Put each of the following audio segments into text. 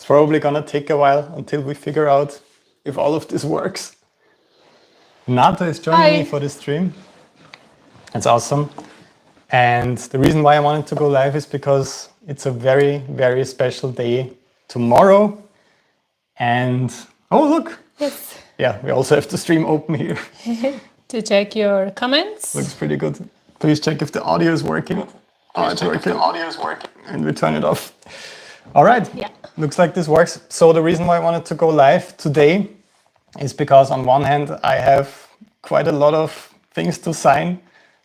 It's probably gonna take a while until we figure out if all of this works. Nato is joining me for the stream. That's awesome. And the reason why I wanted to go live is because it's a very, very special day tomorrow. And oh, look. Yes. Yeah, we also have the stream open here. To check your comments. Looks pretty good. Please check if the audio is working. Oh, it's working. The audio is working. And we turn it off. All right. Yeah. Looks like this works. So the reason why I wanted to go live today is because on one hand, I have quite a lot of things to sign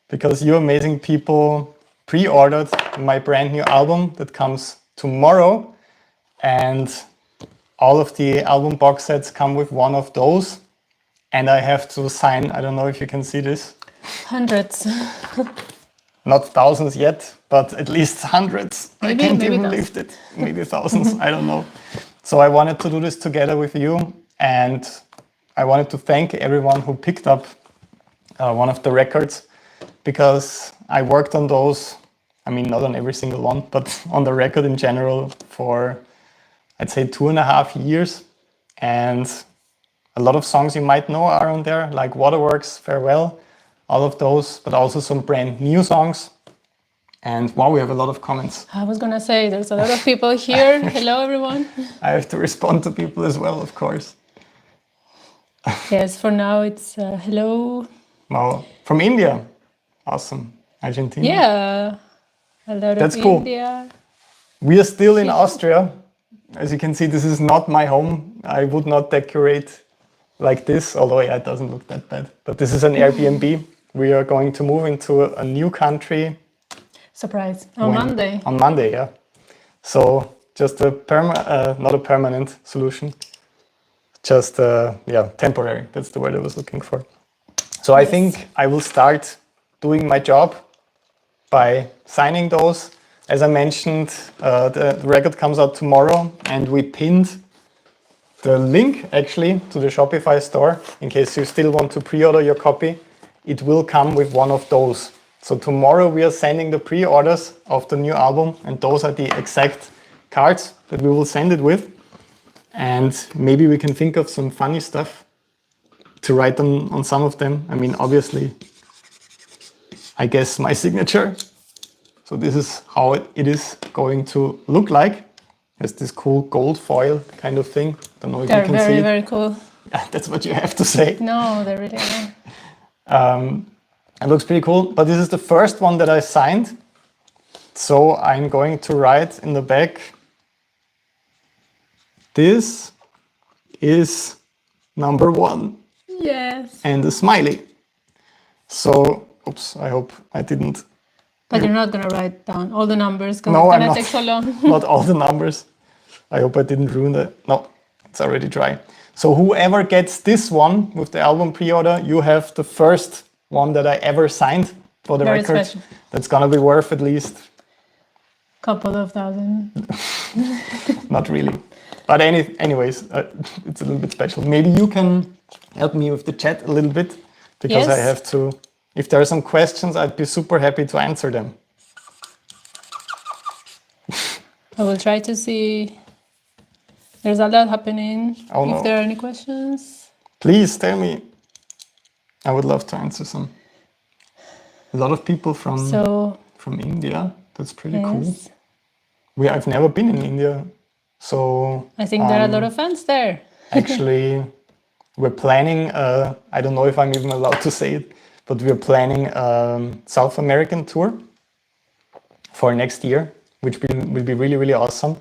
because you amazing people pre-ordered my brand new album that comes tomorrow. And all of the album box sets come with one of those. And I have to sign, I don't know if you can see this. Hundreds. Not thousands yet, but at least hundreds. Maybe, I can't maybe even lift it. Maybe thousands, I don't know. So I wanted to do this together with you. And I wanted to thank everyone who picked up one of the records because I worked on those, I mean, not on every single one, but on the record in general for, I'd say 2.5 years. And a lot of songs you might know are on there, like Waterworks, Farewell, all of those, but also some brand new songs. And wow, we have a lot of comments. I was gonna say, there's a lot of people here. Hello, everyone. I have to respond to people as well, of course. Yes, for now it's hello. Wow, from India. Awesome. Argentina. Yeah, a lot That's of cool. India. We are still in Austria. As you can see, this is not my home. I would not decorate like this, although yeah, it doesn't look that bad. But this is an Airbnb. We are going to move into a new country. Surprise. On Monday. On Monday, yeah. So just a not a permanent solution. Just yeah, temporary. That's the word I was looking for. So I think I will start doing my job by signing those. As I mentioned, the record comes out tomorrow, and we pinned the link actually to the Shopify store in case you still want to pre-order your copy. It will come with one of those. So tomorrow we are sending the pre-orders of the new album, and those are the exact cards that we will send it with. And maybe we can think of some funny stuff to write on some of them. I mean, obviously, I guess my signature. So this is how it is going to look like. It's this cool gold foil kind of thing. Don't know if you can see it. They're very, very cool. That's what you have to say. No, they really are. It looks pretty cool, but this is the first one that I signed. So I'm going to write in the back, this is number 1. Yes. And a smiley. So, oops, I hope I didn't. But you're not going to write down all the numbers because No, it's I'm going to not. take so long. Not all the numbers. I hope I didn't ruin that. No, it's already dry. So whoever gets this one with the album pre-order, you have the first one that I ever signed for the Very record. special. That's gonna be worth at least. Couple of thousand. Not really. But anyways, it's a little bit special. Maybe you can help me with the chat a little bit because Yes. I have to. If there are some questions, I'd be super happy to answer them. I will try to see. There's a lot happening. Oh, no. If there are any questions. Please tell me. I would love to answer some. A lot of people from India. That's pretty cool. Yes. I've never been in India, so I think there are a lot of fans there. actually, we're planning. I don't know if I'm even allowed to say it, but we're planning a South American tour for next year, which will be really, really awesome.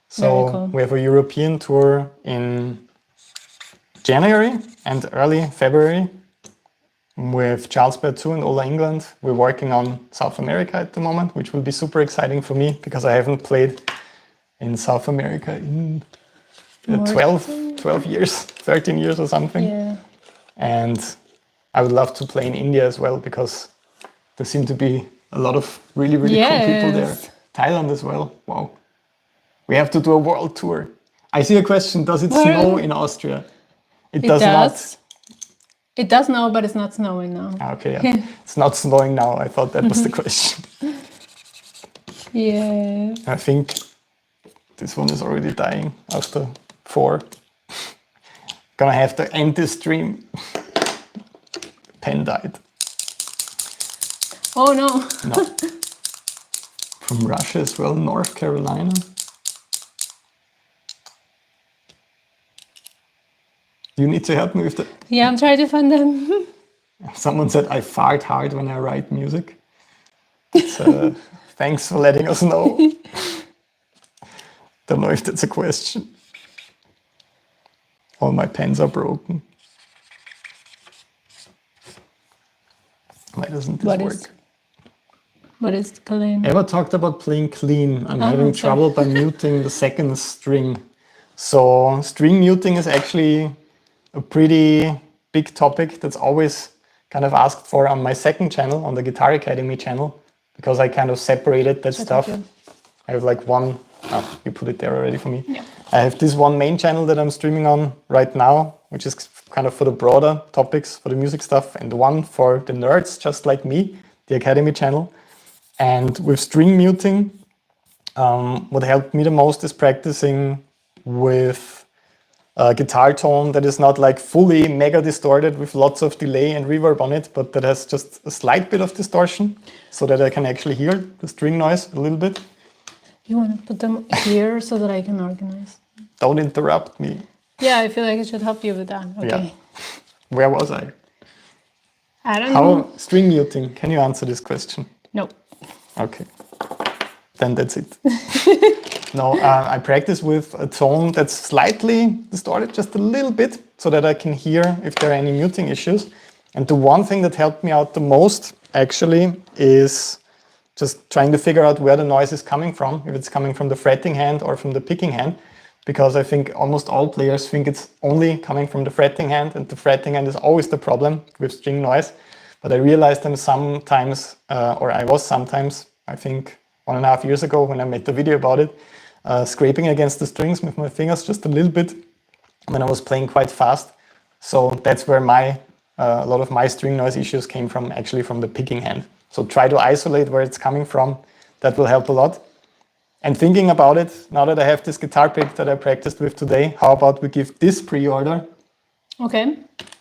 So Very cool. we have a European tour in January and early February with Charles Bear 2 and Ola England. We're working on South America at the moment, which will be super exciting for me because I haven't played in South America in 12 years, 13 years or something. Yeah. And I would love to play in India as well because there seem to be a lot of really, really cool people there. Yes. Thailand as well. Wow. We have to do a world tour. I see a question. Does it snow in Austria? It does not. It does snow, but it's not snowing now. Okay, yeah. It's not snowing now. I thought that was the question. Yeah. I think This one is already dying after 4. Gonna have to end this stream. Pen died. Oh no. No. From Russia as well, North Carolina. You need to help me with that. Yeah, I'm trying to find them. Someone said I fart hard when I write music. Thanks for letting us know. Don't know if that's a question. All my pens are broken. Why doesn't this work? What is clean? Ever talked about playing clean? I'm having sorry. trouble by muting the second string. So string muting is actually a pretty big topic that's always kind of asked for on my second channel, on the Guitar Academy channel, because I kind of separated that stuff. I have like one, oh, you put it there already for me. Yeah. I have this one main channel that I'm streaming on right now, which is kind of for the broader topics, for the music stuff, and one for the nerds just like me, the Academy channel. And with string muting, what helped me the most is practicing with a guitar tone that is not like fully mega distorted with lots of delay and reverb on it, but that has just a slight bit of distortion so that I can actually hear the string noise a little bit. You want to put them here so that I can organize? Don't interrupt me. Yeah, I feel like it should help you with that. Okay. Yeah. Where was I? I don't know. How string muting? Can you answer this question? No. Okay. Then that's it. No, I practice with a tone that's slightly distorted just a little bit so that I can hear if there are any muting issues. And the one thing that helped me out the most actually is just trying to figure out where the noise is coming from, if it's coming from the fretting hand or from the picking hand, because I think almost all players think it's only coming from the fretting hand, and the fretting hand is always the problem with string noise. But I realized I'm sometimes, I think 1.5 years ago when I made the video about it, scraping against the strings with my fingers just a little bit when I was playing quite fast. So that's where a lot of my string noise issues came from, actually from the picking hand. So try to isolate where it's coming from. That will help a lot. And thinking about it, now that I have this guitar pick that I practiced with today, how about we give this pre-order Okay.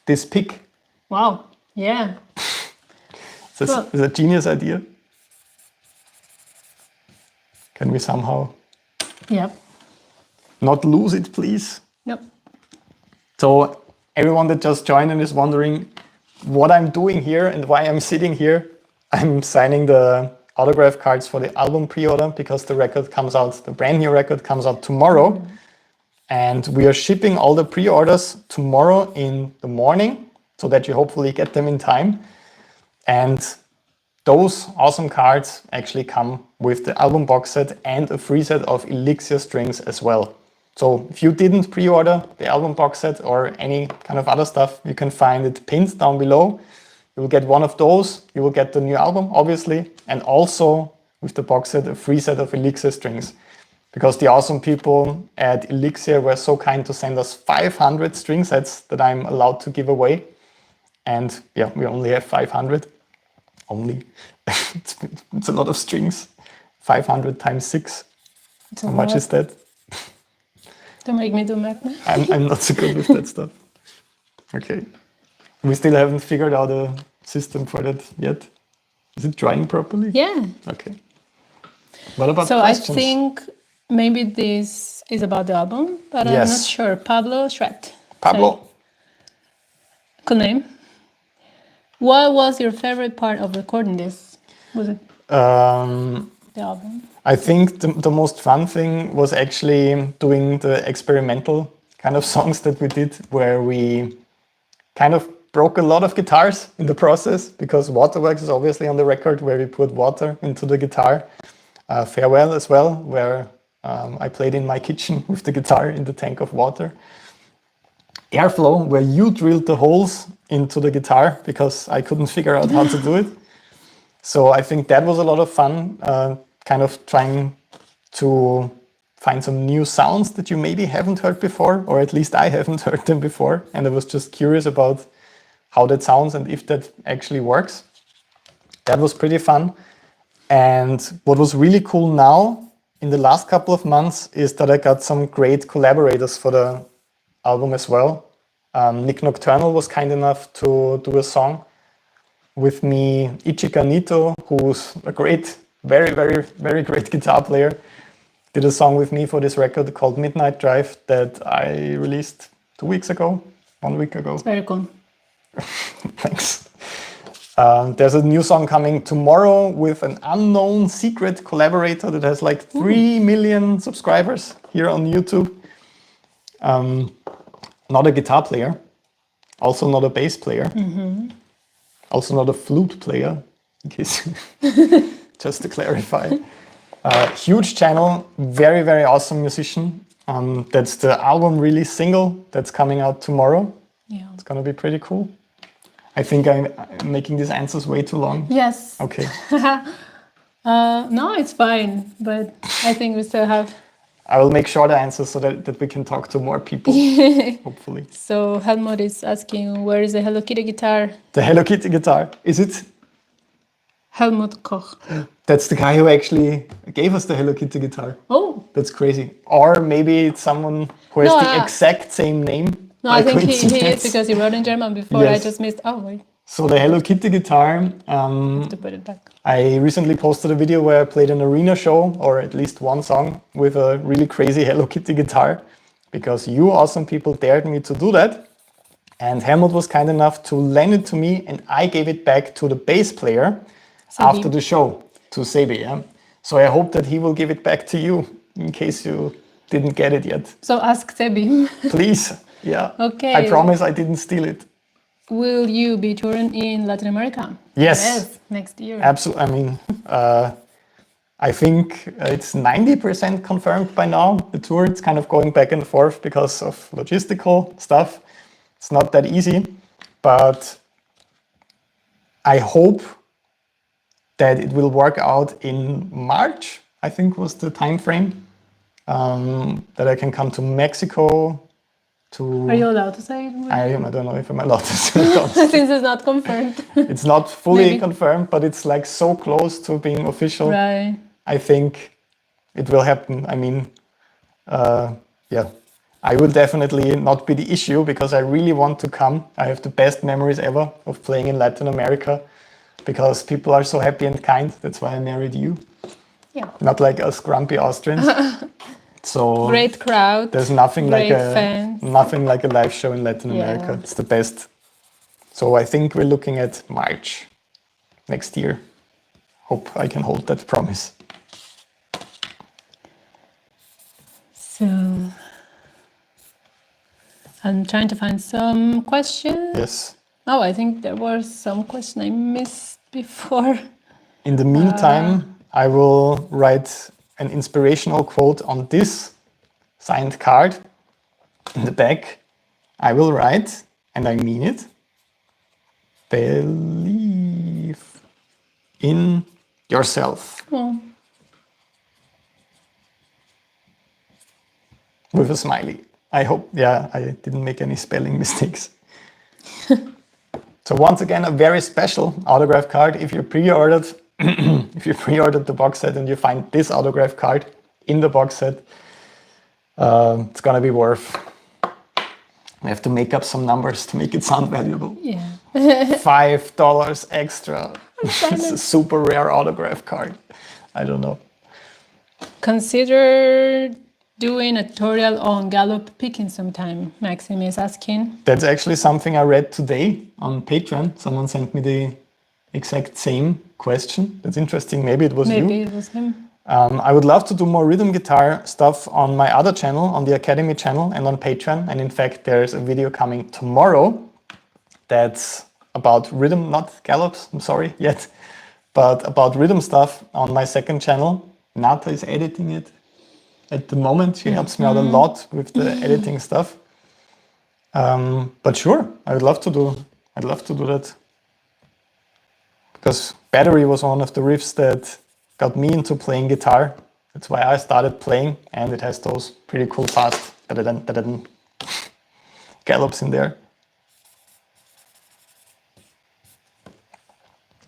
this pick? Wow. Yeah. This is a genius idea. Can we somehow Yep. not lose it, please? Yep. So everyone that just joined and is wondering what I'm doing here and why I'm sitting here, I'm signing the autograph cards for the album pre-order because the record comes out, the brand new record comes out tomorrow. And we are shipping all the pre-orders tomorrow in the morning so that you hopefully get them in time. And those awesome cards actually come with the album box set and a free set of Elixir strings as well. So if you didn't pre-order the album box set or any kind of other stuff, you can find it pinned down below. You will get one of those. You will get the new album, obviously, and also with the box set, a free set of Elixir strings. Because the awesome people at Elixir were so kind to send us 500 string sets that I'm allowed to give away. And yeah, we only have 500. Only. It's a lot of strings. 500 times 6. How much is that? Don't make me do math. I'm not so good with that stuff. Okay. We still haven't figured out a system for that yet. Is it drying properly? Yeah. Okay. What about So questions? I think maybe this is about the album, but I'm not sure. Pablo Schratt. Pablo. Cool name. What was your favorite part of recording this? Was it the album? I think the most fun thing was actually doing the experimental kind of songs that we did, where we kind of broke a lot of guitars in the process, because Waterworks is obviously on the record where we put water into the guitar. Farewell as well, where I played in my kitchen with the guitar in the tank of water. Airflow, where you drilled the holes into the guitar because I couldn't figure out how to do it. So I think that was a lot of fun, kind of trying to find some new sounds that you maybe haven't heard before, or at least I haven't heard them before. And I was just curious about how that sounds and if that actually works. That was pretty fun. And what was really cool now in the last couple of months is that I got some great collaborators for the album as well. Nick Nocturnal was kind enough to do a song with me. Ichika Nito, who's a great, very, very, very great guitar player, did a song with me for this record called Midnight Drive that I released 2 weeks ago, 1 week ago. It's very cool. Thanks. There's a new song coming tomorrow with an unknown secret collaborator that has like 3 million subscribers here on YouTube. Not a guitar player, also not a bass player, also not a flute player, in case, just to clarify. Huge channel, very, very awesome musician. That's the album release single that's coming out tomorrow. Yeah. It's gonna be pretty cool. I think I'm making these answers way too long. Yes. Okay. No, it's fine, but I think we still have. I will make shorter answers so that we can talk to more people, hopefully. So Helmut is asking, where is the Hello Kitty guitar? The Hello Kitty guitar, is it? Helmut Koch. That's the guy who actually gave us the Hello Kitty guitar. Oh. That's crazy. Or maybe it's someone who has No, the exact same name. No, I think he is because he wrote in German before. Yes. I just missed. Oh, wait. So the Hello Kitty guitar, Have to put it back. I recently posted a video where I played an arena show, or at least one song, with a really crazy Hello Kitty guitar, because you awesome people dared me to do that. And Helmut was kind enough to lend it to me, and I gave it back to the bass player after the show, to Sebi. Yeah? So I hope that he will give it back to you, in case you didn't get it yet. So ask Sebi. Please, yeah. Okay. I promise I didn't steal it. Will you be touring in Latin America? Yes. Next year. Absolutely. I mean, I think it's 90% confirmed by now. The tour, it's kind of going back and forth because of logistical stuff. It's not that easy, but I hope that it will work out in March, I think was the time frame, that I can come to Mexico. Are you allowed to say it? I don't know if I'm allowed to say it. Since it's not confirmed. It's not fully Maybe. confirmed, but it's like so close to being official. Right. I think it will happen. I mean, yeah, I will definitely not be the issue because I really want to come. I have the best memories ever of playing in Latin America because people are so happy and kind. That's why I married you. Yeah. Not like us grumpy Austrians. So Great crowd. there's nothing like fans. nothing like a live show in Latin Yeah. America. It's the best. So I think we're looking at March next year. Hope I can hold that promise. So I'm trying to find some questions. Yes. Oh, I think there was some question I missed before. In the meantime, I will write an inspirational quote on this signed card. In the back, I will write, and I mean it, believe in yourself. Oh. With a smiley. I hope, yeah, I didn't make any spelling mistakes. So once again, a very special autograph card. If you pre-ordered, if you pre-ordered the box set and you find this autograph card in the box set, it's gonna be worth. We have to make up some numbers to make it sound valuable. Yeah. $5 extra. It's a super rare autograph card. I don't know. Consider doing a tutorial on gallop picking sometime, Maxim is asking. That's actually something I read today on Patreon. Someone sent me the exact same question. That's interesting. Maybe it was you. Maybe it was him. I would love to do more rhythm guitar stuff on my other channel, on the Academy channel and on Patreon. And in fact, there's a video coming tomorrow that's about rhythm, not gallops, I'm sorry yet, but about rhythm stuff on my second channel. Nata is editing it at the moment. She helps me out a lot with the editing stuff. But sure, I'd love to do that. Because Battery was one of the riffs that got me into playing guitar. That's why I started playing, and it has those pretty cool fast gallops in there.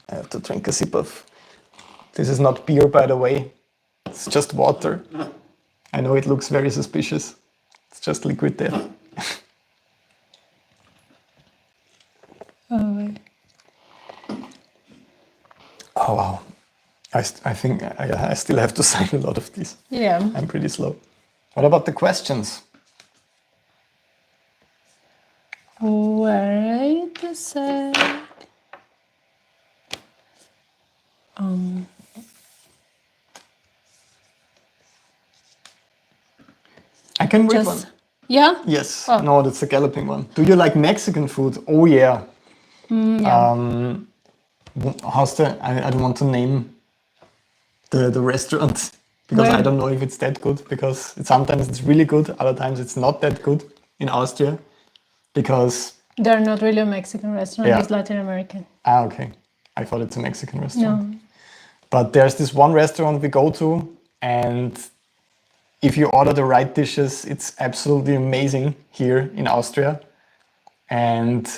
I have to drink a sip of. This is not beer, by the way. It's just water. I know it looks very suspicious. It's just liquid death. Oh, Oh, wow. I think I still have to sign a lot of these. yeah. I'm pretty slow. What about the questions? Wait a sec. I can read one. Yeah? Yes. Oh. No, that's the galloping one. Do you like Mexican food? Oh, yeah. Yeah. How's the... I don't want to name the restaurant because Where? I don't know if it's that good, because sometimes it's really good, other times it's not that good in Austria, because... They're not really a Mexican restaurant, Yeah. it's Latin American. Ah, okay. I thought it's a Mexican restaurant. No. But there's this one restaurant we go to, and if you order the right dishes, it's absolutely amazing here in Austria. And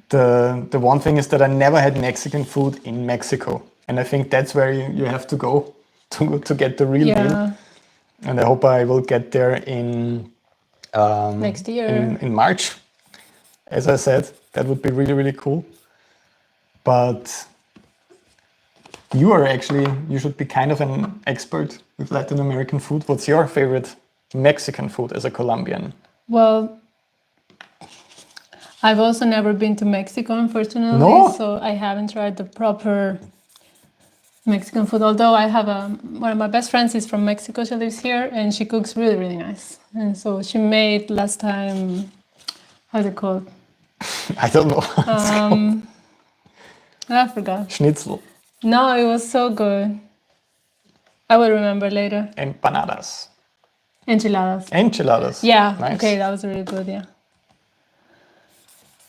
the one thing is that I never had Mexican food in Mexico. And I think that's where you have to go to get the real deal. Yeah. And I hope I will get there in Next year. in March. As I said, that would be really, really cool. But you should be kind of an expert with Latin American food. What's your favorite Mexican food as a Colombian? Well, I've also never been to Mexico, unfortunately, No? so I haven't tried the proper Mexican food. Although I have one of my best friends is from Mexico. She lives here, and she cooks really, really nice. And so she made last time, how's it called? I don't know. I forgot. Schnitzel. No, it was so good. I will remember later. Empanadas. Enchiladas. Enchiladas. Yeah, Nice. okay, that was really good, yeah.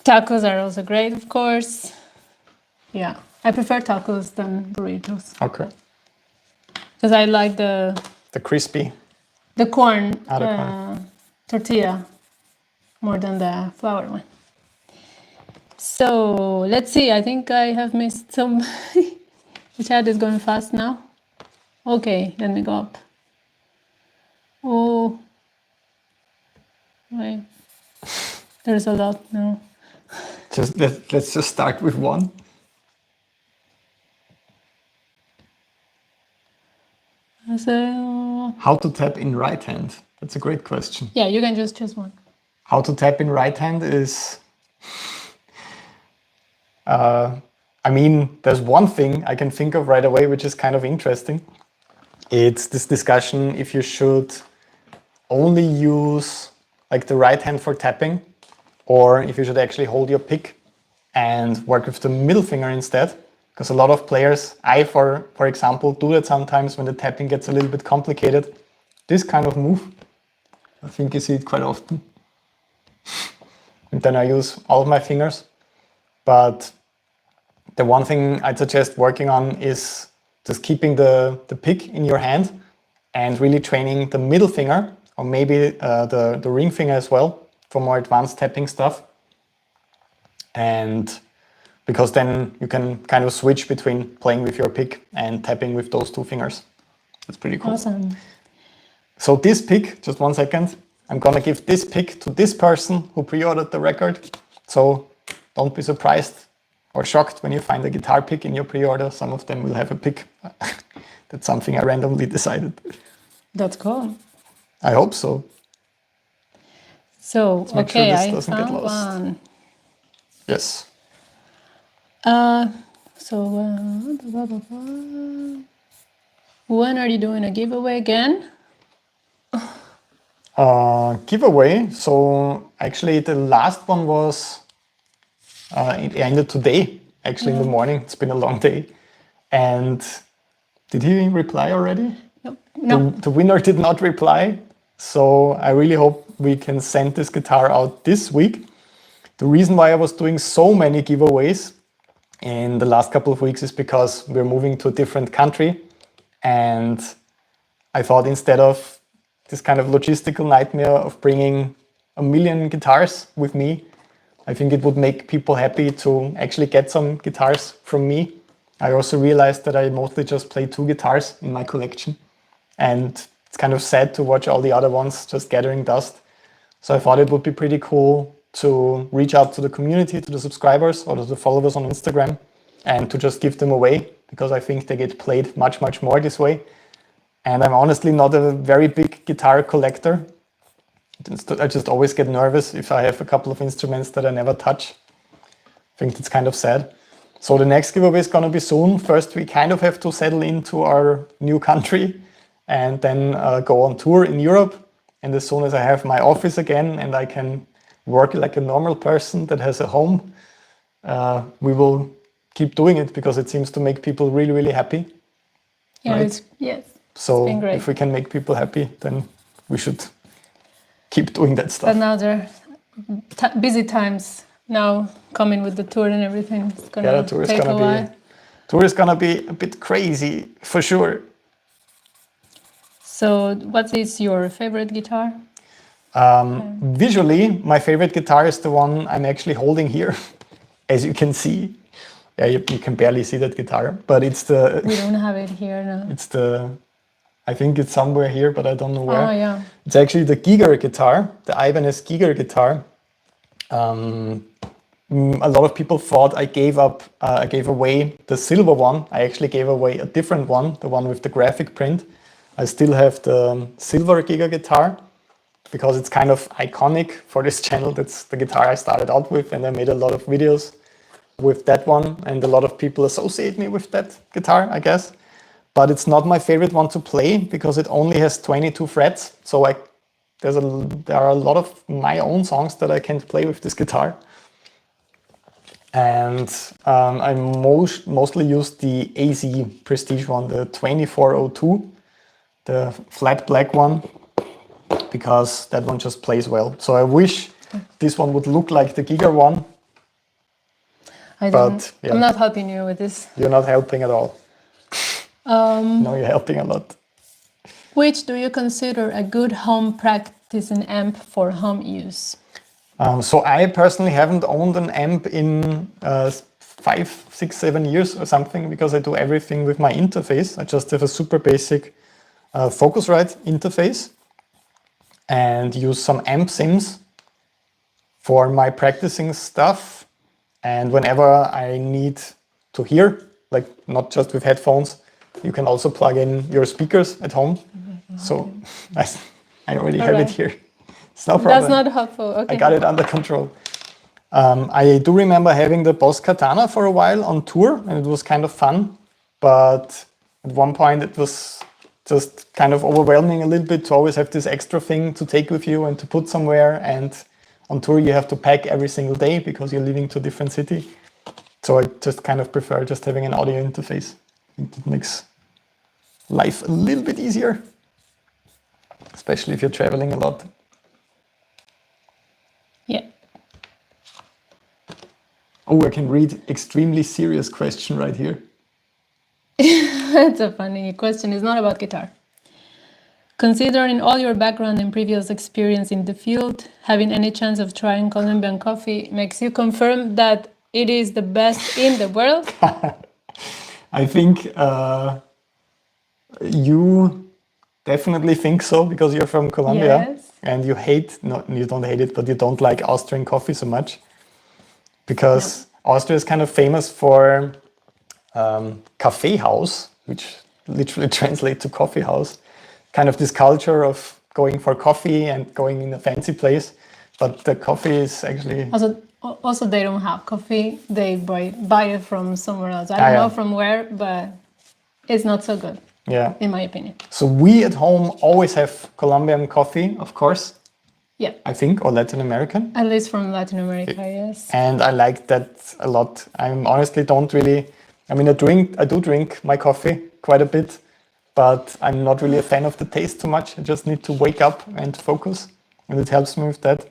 Tacos are also great, of course. Yeah, I prefer tacos than burritos. Okay. Because I like the crispy. corn, Ah, the corn. tortilla more than the flour one. So let's see, I think I have missed some. The chat is going fast now. Okay, let me go up. Oh, wait. There's a lot now. Let's just start with one. So, How to tap in right hand? That's a great question. yeah, you can just choose one. How to tap in right hand is... I mean, there's one thing I can think of right away, which is kind of interesting. It's this discussion if you should only use like the right hand for tapping, or if you should actually hold your pick and work with the middle finger instead. Because a lot of players, for example, do that sometimes when the tapping gets a little bit complicated. This kind of move, I think you see it quite often. And then I use all of my fingers. But the one thing I'd suggest working on is just keeping the pick in your hand and really training the middle finger, or maybe the ring finger as well, for more advanced tapping stuff. And because then you can kind of switch between playing with your pick and tapping with those two fingers. That's pretty cool. Awesome. So this pick, just 1 second, I'm gonna give this pick to this person who pre-ordered the record. So don't be surprised or shocked when you find a guitar pick in your pre-order. Some of them will have a pick. That's something I randomly decided. That's cool. I hope so. So, Make sure okay, this I doesn't get found lost. one. Yes. When are you doing a giveaway again? Giveaway. So actually the last one was, it ended today, actually in the morning. It's been a long day. And did he reply already? No. The winner did not reply. So I really hope we can send this guitar out this week. The reason why I was doing so many giveaways in the last couple of weeks is because we're moving to a different country. And I thought instead of this kind of logistical nightmare of bringing 1 million guitars with me, I think it would make people happy to actually get some guitars from me. I also realized that I mostly just play 2 guitars in my collection. and it's kind of sad to watch all the other ones just gathering dust. So I thought it would be pretty cool to reach out to the community, to the subscribers or to the followers on Instagram, and to just give them away, because I think they get played much, much more this way. And I'm honestly not a very big guitar collector. I just always get nervous if I have a couple of instruments that I never touch. I think that's kind of sad. So the next giveaway is going to be soon. First, we kind of have to settle into our new country and then go on tour in Europe. And as soon as I have my office again and I can work like a normal person that has a home, we will keep doing it, because it seems to make people really, really happy. Yeah, right? Yes. So if we can make people happy, then we should keep doing that stuff. But now there are busy times now coming with the tour and everything. It's gonna take a while. Tour is gonna be a bit crazy for sure. So what is your favorite guitar? Visually, my favorite guitar is the one I'm actually holding here, as you can see. Yeah, you can barely see that guitar, but it's the... We don't have it here now. It's the... I think it's somewhere here, but I don't know where. Oh, yeah. It's actually the Giger guitar, the Ibanez Giger guitar. A lot of people thought I gave away the silver one. I actually gave away a different one, the one with the graphic print. I still have the silver Giger guitar, because it's kind of iconic for this channel. That's the guitar I started out with, and I made a lot of videos with that one, and a lot of people associate me with that guitar, I guess. But it's not my favorite one to play, because it only has 22 frets. So there are a lot of my own songs that I can't play with this guitar. And I mostly use the AZ Prestige one, the 2402, the flat black one, because that one just plays well. So I wish this one would look like the Giger one. I'm not helping you with this. You're not helping at all. No, you're helping a lot. Which do you consider a good home practicing amp for home use? So I personally haven't owned an amp in 5, 6, 7 years or something, because I do everything with my interface. I just have a super basic Focusrite interface and use some amp sims for my practicing stuff. And whenever I need to hear, like not just with headphones, you can also plug in your speakers at home. So I already have it here. It's no problem. That's not helpful. Okay. I got it under control. I do remember having the Boss Katana for a while on tour, and it was kind of fun. But at one point it was just kind of overwhelming a little bit to always have this extra thing to take with you and to put somewhere. And on tour you have to pack every single day because you're leaving to a different city. So I just kind of prefer just having an audio interface. I think it makes life a little bit easier, especially if you're traveling a lot. Yeah. Oh, I can read extremely serious question right here. That's a funny question. It's not about guitar. Considering all your background and previous experience in the field, having any chance of trying Colombian coffee makes you confirm that it is the best in the world? I think you definitely think so, because you're from Colombia. Yes. And you you don't hate it, but you don't like Austrian coffee so much, because Austria is kind of famous for Kaffeehaus, which literally translates to coffee house. Kind of this culture of going for coffee and going in a fancy place, but the coffee is actually... Also they don't have coffee, they buy it from somewhere else. I don't know from where, but it's not so good, in my opinion. So we at home always have Colombian coffee, of course. Yeah. I think, or Latin American. At least from Latin America, yes. And I like that a lot. I honestly don't really... I mean, I do drink my coffee quite a bit, but I'm not really a fan of the taste too much. I just need to wake up and focus, and it helps me with that.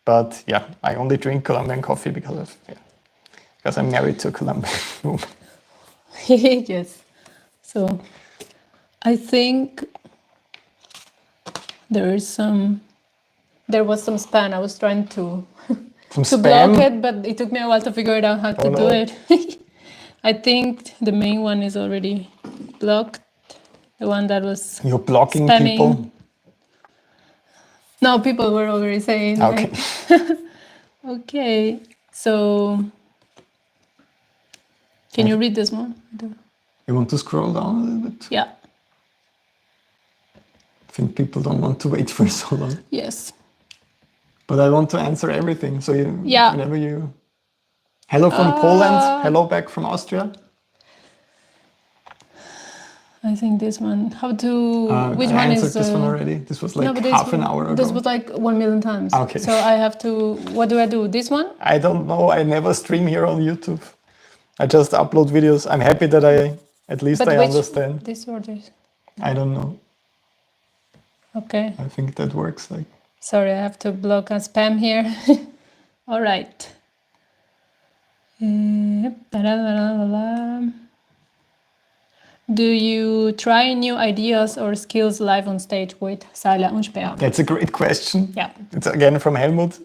But yeah, I only drink Colombian coffee because I'm married to a Colombian woman. Yes. So I think there was some spam. I was trying to block it, but it took me a while to figure out how to do it. I think the main one is already blocked. the one that was You're blocking spamming. people? No, people were already saying Okay. like, okay, so can you read this one? You want to scroll down a little bit? Yeah. I think people don't want to wait for so long. Yes. But I want to answer everything. So you, Yeah. whenever you... Hello from Poland. Hello back from Austria. I think this one. How to? Which I one answered is? this one already. This was like no, but half an hour ago. This was like 1 million times. Okay. So I have to. What do I do? This one? I don't know. I never stream here on YouTube. I just upload videos. I'm happy that at least But I which, understand. This or this? I don't know. Okay. I think that works. Like. Sorry, I have to block and spam here. All right. Do you try new ideas or skills live on stage with Seile und Speer? That's a great question. Yeah. It's again from Helmut.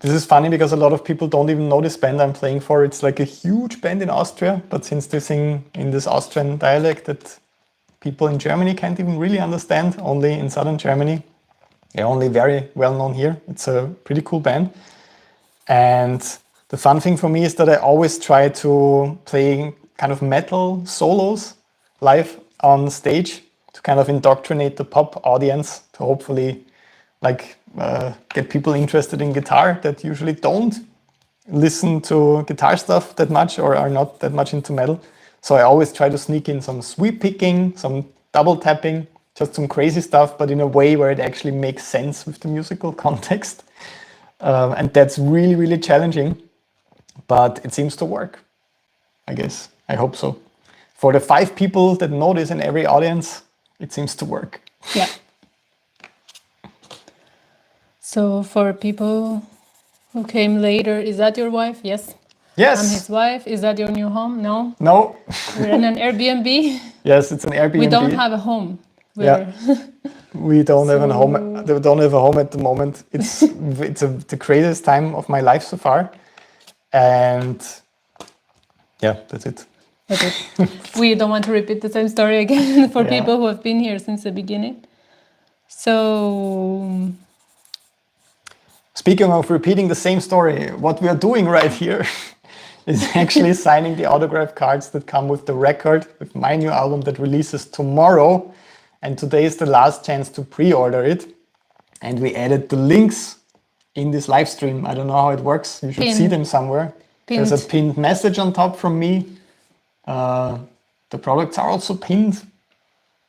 This is funny because a lot of people don't even know this band I'm playing for. It's like a huge band in Austria, but since they sing in this Austrian dialect that people in Germany can't even really understand, only in southern Germany. They're only very well known here. It's a pretty cool band. And the fun thing for me is that I always try to play kind of metal solos live on stage to kind of indoctrinate the pop audience to hopefully like get people interested in guitar that usually don't listen to guitar stuff that much or are not that much into metal. So I always try to sneak in some sweep picking, some double tapping, just some crazy stuff, but in a way where it actually makes sense with the musical context. And that's really, really challenging, but it seems to work, I guess. I hope so. For the 5 people that know this in every audience, it seems to work. Yeah. So for people who came later, is that your wife? Yes. Yes. I'm his wife. Is that your new home? No. No. We're in an Airbnb. Yes, it's an Airbnb. We don't have a home. Yeah. We don't have a home. We don't have a home at the moment. It's the craziest time of my life so far, and yeah, that's it. That's it. We don't want to repeat the same story again for people who have been here since the beginning. So, speaking of repeating the same story, what we are doing right here is actually signing the autograph cards that come with the record, with my new album that releases tomorrow. And today is the last chance to pre-order it. And we added the links in this live stream. I don't know how it works. You should see them somewhere. There's a pinned message on top from me. The products are also pinned.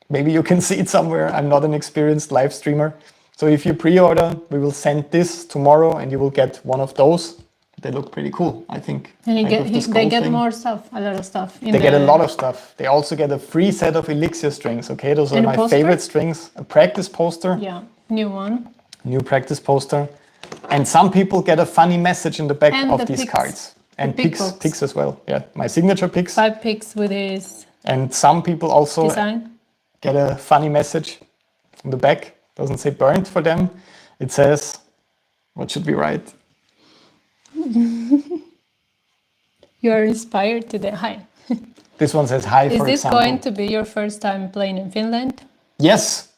Maybe you can see it somewhere. I'm not an experienced live streamer. So if you pre-order, we will send this tomorrow and you will get one of those. They look pretty cool, I think. And they get more stuff, a lot of stuff. They get a lot of stuff. They also get a free set of Elixir strings, okay? Those are my favorite strings. A practice poster. Yeah, new one. New practice poster. And some people get a funny message in the back of these cards. And picks as well. Yeah, my signature picks. 5 picks with his And some people also design. Get a funny message in the back. Doesn't say burnt for them. It says, what should we write? You are inspired today. Hi. This one says hi, for example. Is this going to be your first time playing in Finland? Yes.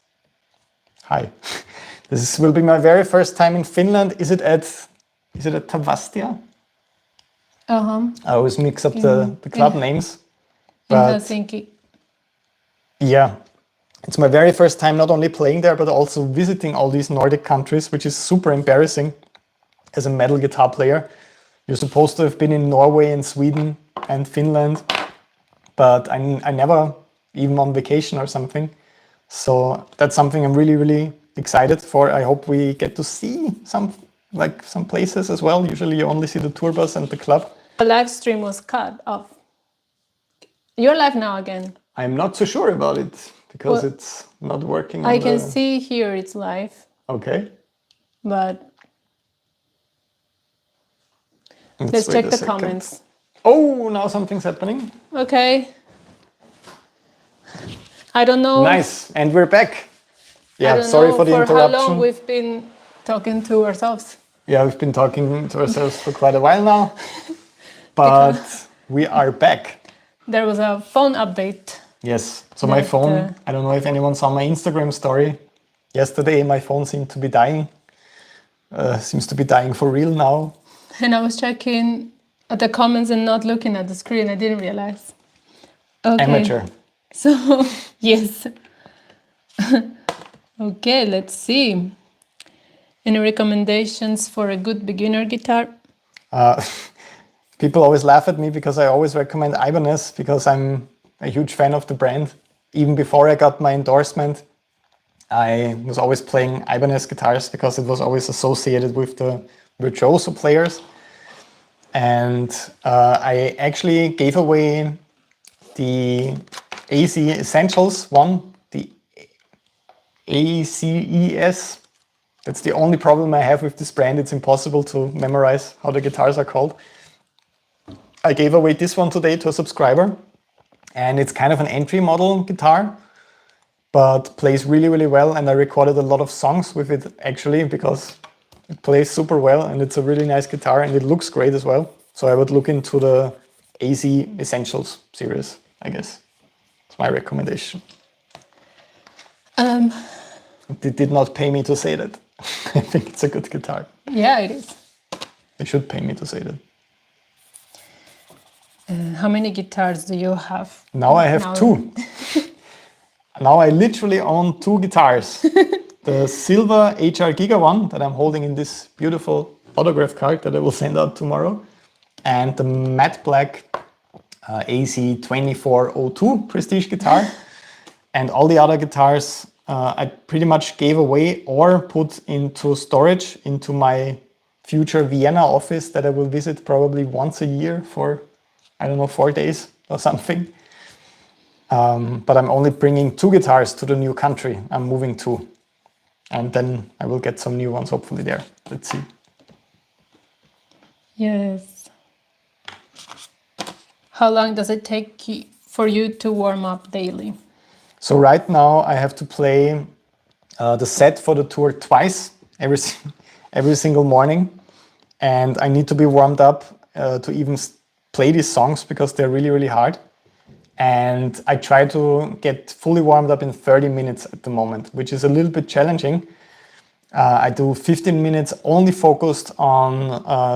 Hi. This will be my very first time in Finland. Is it at Tavastia? I always mix up the club names. In Helsinki. Yeah. It's my very first time not only playing there, but also visiting all these Nordic countries, which is super embarrassing as a metal guitar player. You're supposed to have been in Norway and Sweden and Finland, but I never, even on vacation or something. So that's something I'm really, really excited for. I hope we get to see some places as well. Usually you only see the tour bus and the club. The live stream was cut off. You're live now again. I'm not so sure about it because it's not working. I can see here it's live. Okay. But let's check the comments. Oh, now something's happening. Okay. I don't know. Nice. And we're back. Yeah, sorry for the interruption. How long we've been talking to ourselves. Yeah, we've been talking to ourselves for quite a while now. But we are back. There was a phone update. Yes. So my That, phone, I don't know if anyone saw my Instagram story. Yesterday, my phone seemed to be dying. Seems to be dying for real now. And I was checking the comments and not looking at the screen. I didn't realize. Okay. Amateur. So, yes. Okay, let's see. Any recommendations for a good beginner guitar? People always laugh at me because I always recommend Ibanez because I'm a huge fan of the brand. Even before I got my endorsement, I was always playing Ibanez guitars because it was always associated with the virtuoso players. And I actually gave away the AC Essentials one, the ACES. That's the only problem I have with this brand. It's impossible to memorize how the guitars are called. I gave away this one today to a subscriber, and it's kind of an entry model guitar, but plays really, really well. And I recorded a lot of songs with it actually because it plays super well and it's a really nice guitar and it looks great as well. So I would look into the AC Essentials series, I guess. It's my recommendation. They did not pay me to say that. I think it's a good guitar. Yeah, it is. They should pay me to say that. How many guitars do you have? Now I have two. Now I literally own two guitars. The silver HR Giga one that I'm holding in this beautiful autograph card that I will send out tomorrow. And the matte black AC 2402 Prestige guitar. And all the other guitars I pretty much gave away or put into storage into my future Vienna office that I will visit probably once a year for, I don't know, 4 days or something. But I'm only bringing two guitars to the new country I'm moving to. And then I will get some new ones hopefully there. Let's see. Yes. How long does it take for you to warm up daily? So right now I have to play the set for the tour twice every single morning. And I need to be warmed up to even play these songs because they're really, really hard. And I try to get fully warmed up in 30 minutes at the moment, which is a little bit challenging. I do 15 minutes only focused on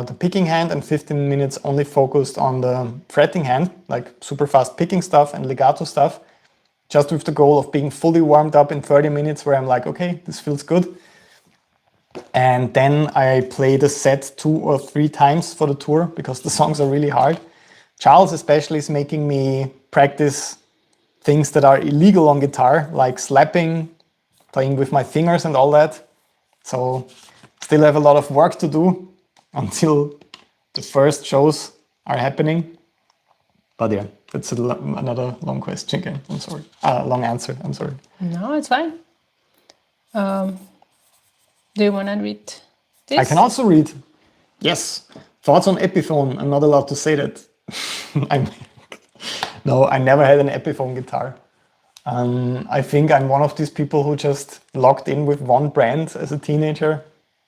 the picking hand and 15 minutes only focused on the fretting hand, like super fast picking stuff and legato stuff, just with the goal of being fully warmed up in 30 minutes where I'm like, okay, this feels good. And then I play the set 2 or 3 times for the tour because the songs are really hard. Charles especially is making me practice things that are illegal on guitar, like slapping, playing with my fingers and all that. So still have a lot of work to do until the first shows are happening. But yeah, that's another long question again. I'm sorry. Long answer. I'm sorry. No, it's fine. Do you want to read this? I can also read. Yes. Thoughts on epiphone. I'm not allowed to say that. No, I never had an epiphone guitar. I think I'm one of these people who just locked in with one brand as a teenager.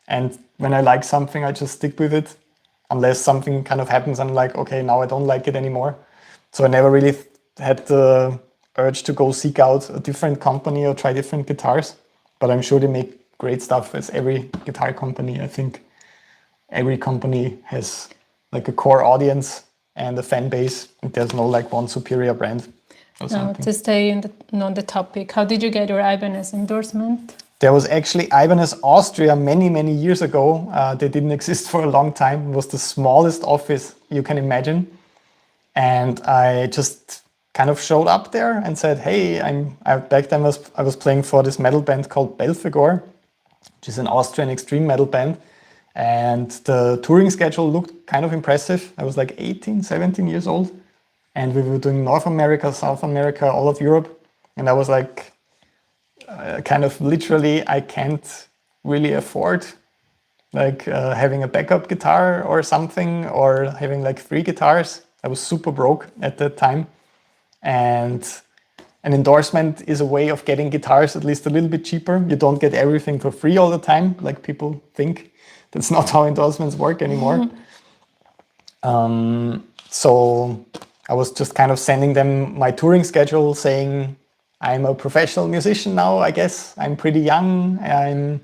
And when I like something, I just stick with it. Unless something kind of happens, I'm like, okay, now I don't like it anymore. So I never really had the urge to go seek out a different company or try different guitars. But I'm sure they make great stuff as every guitar company. I think every company has like a core audience and a fan base. There's no like one superior brand or something. To stay on the topic, how did you get your Ibanez endorsement? There was actually Ibanez Austria many, many years ago. They didn't exist for a long time. It was the smallest office you can imagine. And I just kind of showed up there and said, hey, back then I was playing for this metal band called Belphegor, which is an Austrian extreme metal band. And the touring schedule looked kind of impressive. I was like 18, 17 years old. And we were doing North America, South America, all of Europe. And I was like, kind of literally, I can't really afford like having a backup guitar or something, or having like 3 guitars. I was super broke at that time. And an endorsement is a way of getting guitars at least a little bit cheaper. You don't get everything for free all the time, like people think. That's not how endorsements work anymore. So I was just kind of sending them my touring schedule saying, I'm a professional musician now, I guess. I'm pretty young. I'm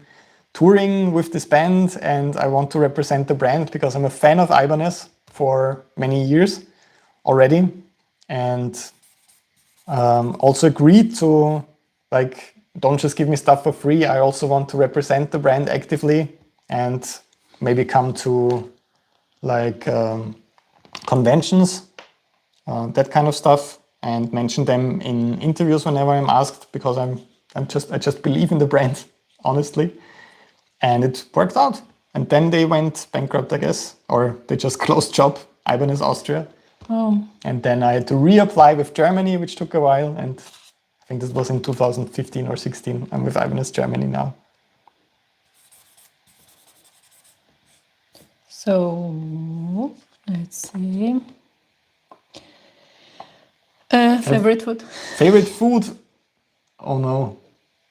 touring with this band and I want to represent the brand because I'm a fan of Ibanez for many years already. And also agreed to, like, don't just give me stuff for free. I also want to represent the brand actively and maybe come to like conventions, that kind of stuff, and mention them in interviews whenever I'm asked, because I just believe in the brand, honestly. And it worked out. And then they went bankrupt, I guess, or they just closed shop, Ibanez Austria. Oh. And then I had to reapply with Germany, which took a while. And I think this was in 2015 or 16. I'm with Ibanez Germany now. So let's see. Favorite food? Favorite food? Oh no.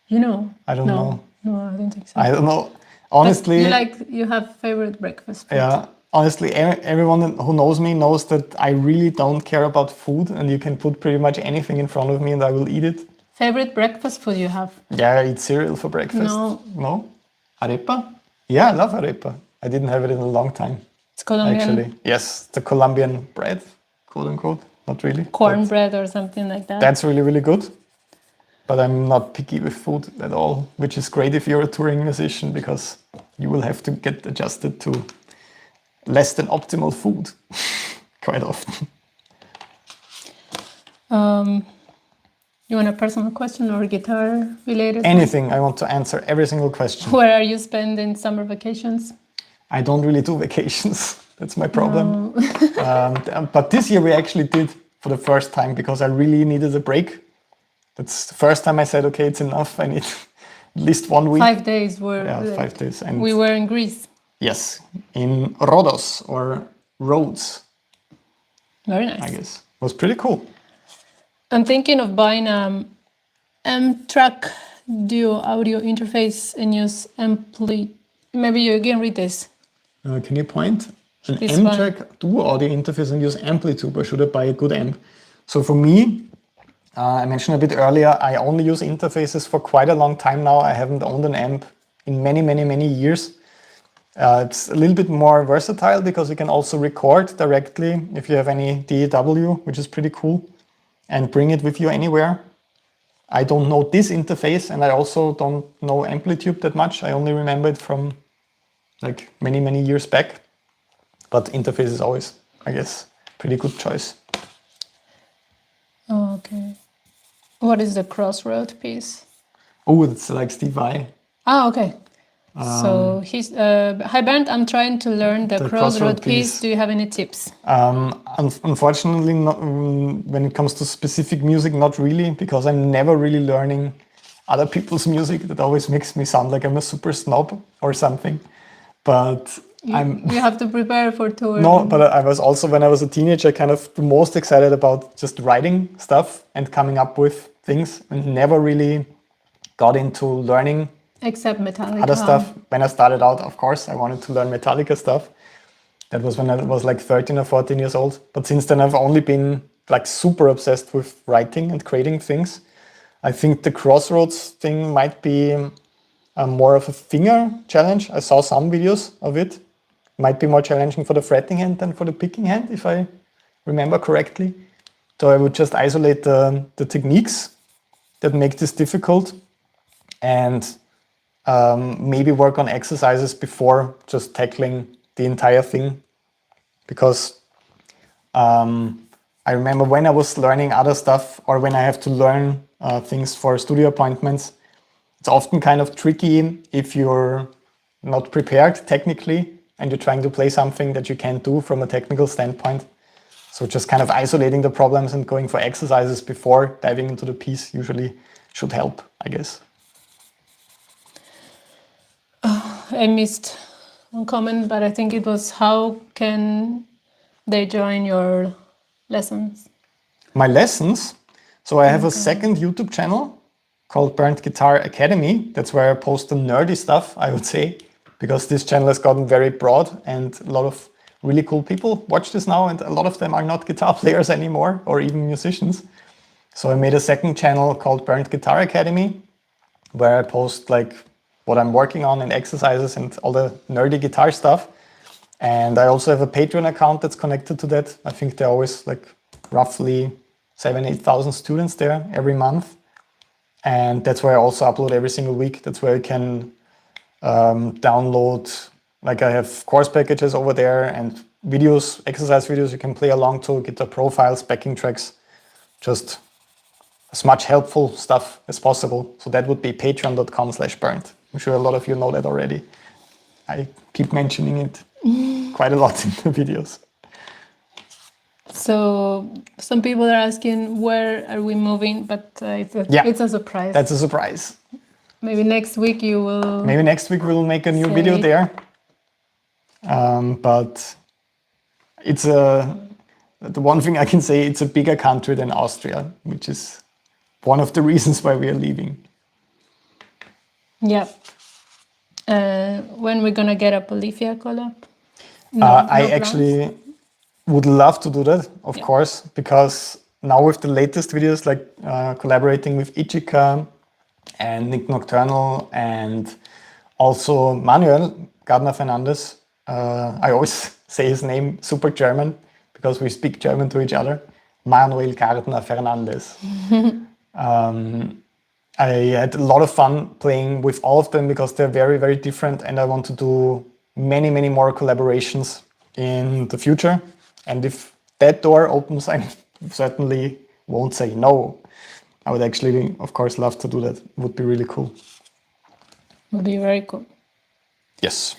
You know? I don't know. No, I don't think so. I don't know. Honestly. You have favorite breakfast food? Yeah. Honestly, everyone who knows me knows that I really don't care about food, and you can put pretty much anything in front of me and I will eat it. Favorite breakfast food you have? Yeah, I eat cereal for breakfast. No. No? Arepa? Yeah, I love arepa. I didn't have it in a long time. It's Colombian. Actually, yes, the Colombian bread, quote unquote. Not really. Cornbread or something like that. That's really, really good. But I'm not picky with food at all, which is great if you're a touring musician, because you will have to get adjusted to less than optimal food quite often. You want a personal question or guitar related? Anything. I want to answer every single question. Where are you spending summer vacations? I don't really do vacations. That's my problem. No. But this year we actually did for the first time, because I really needed a break. That's the first time I said, okay, it's enough. I need at least 1 week. 5 days were. Yeah, 5 days. And we were in Greece. Yes, in Rhodos or Rhodes. Very nice. I guess it was pretty cool. I'm thinking of buying M-Track Duo audio interface and use ampli. Maybe you can read this. Can you point? An This M-Track Duo audio interface and use amplitude, or should I buy a good amp? So for me, I mentioned a bit earlier, I only use interfaces for quite a long time now. I haven't owned an amp in many, many, many years. It's a little bit more versatile because you can also record directly if you have any DAW, which is pretty cool, and bring it with you anywhere. I don't know this interface, and I also don't know Amplitude that much. I only remember it from like many, many years back. But interface is always, I guess, pretty good choice. Oh, okay. What is the Crossroad piece? Oh, it's like Steve Vai. Ah, okay. So he's hi Bernd, I'm trying to learn the Crossroad piece. Do you have any tips? Unfortunately, not, when it comes to specific music, not really, because I'm never really learning other people's music. That always makes me sound like I'm a super snob or something. But you have to prepare for tour. No, but I was also, when I was a teenager, kind of the most excited about just writing stuff and coming up with things, and never really got into learning except Metallica. Other stuff. When I started out, of course, I wanted to learn Metallica stuff. That was when I was like 13 or 14 years old. But since then, I've only been like super obsessed with writing and creating things. I think the Crossroads thing might be more of a finger challenge. I saw some videos of it. Might be more challenging for the fretting hand than for the picking hand, if I remember correctly. So I would just isolate the techniques that make this difficult, and maybe work on exercises before just tackling the entire thing. Because I remember when I was learning other stuff, or when I have to learn things for studio appointments, it's often kind of tricky if you're not prepared technically and you're trying to play something that you can't do from a technical standpoint. So just kind of isolating the problems and going for exercises before diving into the piece usually should help, I guess. I missed one comment, but I think it was, how can they join your lessons? My lessons? So I have a second YouTube channel called Bernd Guitar Academy. That's where I post the nerdy stuff, I would say, because this channel has gotten very broad and a lot of really cool people watch this now, and a lot of them are not guitar players anymore or even musicians. So I made a second channel called Burnt Guitar Academy, where I post like what I'm working on and exercises and all the nerdy guitar stuff. And I also have a Patreon account that's connected to that. I think there are always like roughly 7,000-8,000 students there every month. And that's where I also upload every single week. That's where you can download, like I have course packages over there and videos, exercise videos you can play along to, guitar profiles, backing tracks, just as much helpful stuff as possible. So that would be patreon.com/burnt. I'm sure a lot of you know that already. I keep mentioning it quite a lot in the videos. So some people are asking where are we moving, but it's a surprise. That's a surprise. Maybe next week you will. Maybe next week we'll make a new video there. But it's the one thing I can say, it's a bigger country than Austria, which is one of the reasons why we are leaving. Yeah. When we're gonna get a Bolivia collab? I actually would love to do that, of course, because now with the latest videos, like collaborating with Ichika and Nick Nocturnal and also Manuel Gardner Fernandez, I always say his name super German because we speak German to each other. Manuel Gardner Fernandez. I had a lot of fun playing with all of them because they're very, very different, and I want to do many, many more collaborations in the future. And if that door opens, I certainly won't say no. I would actually, of course, love to do that. It would be really cool. Would be very cool. Yes.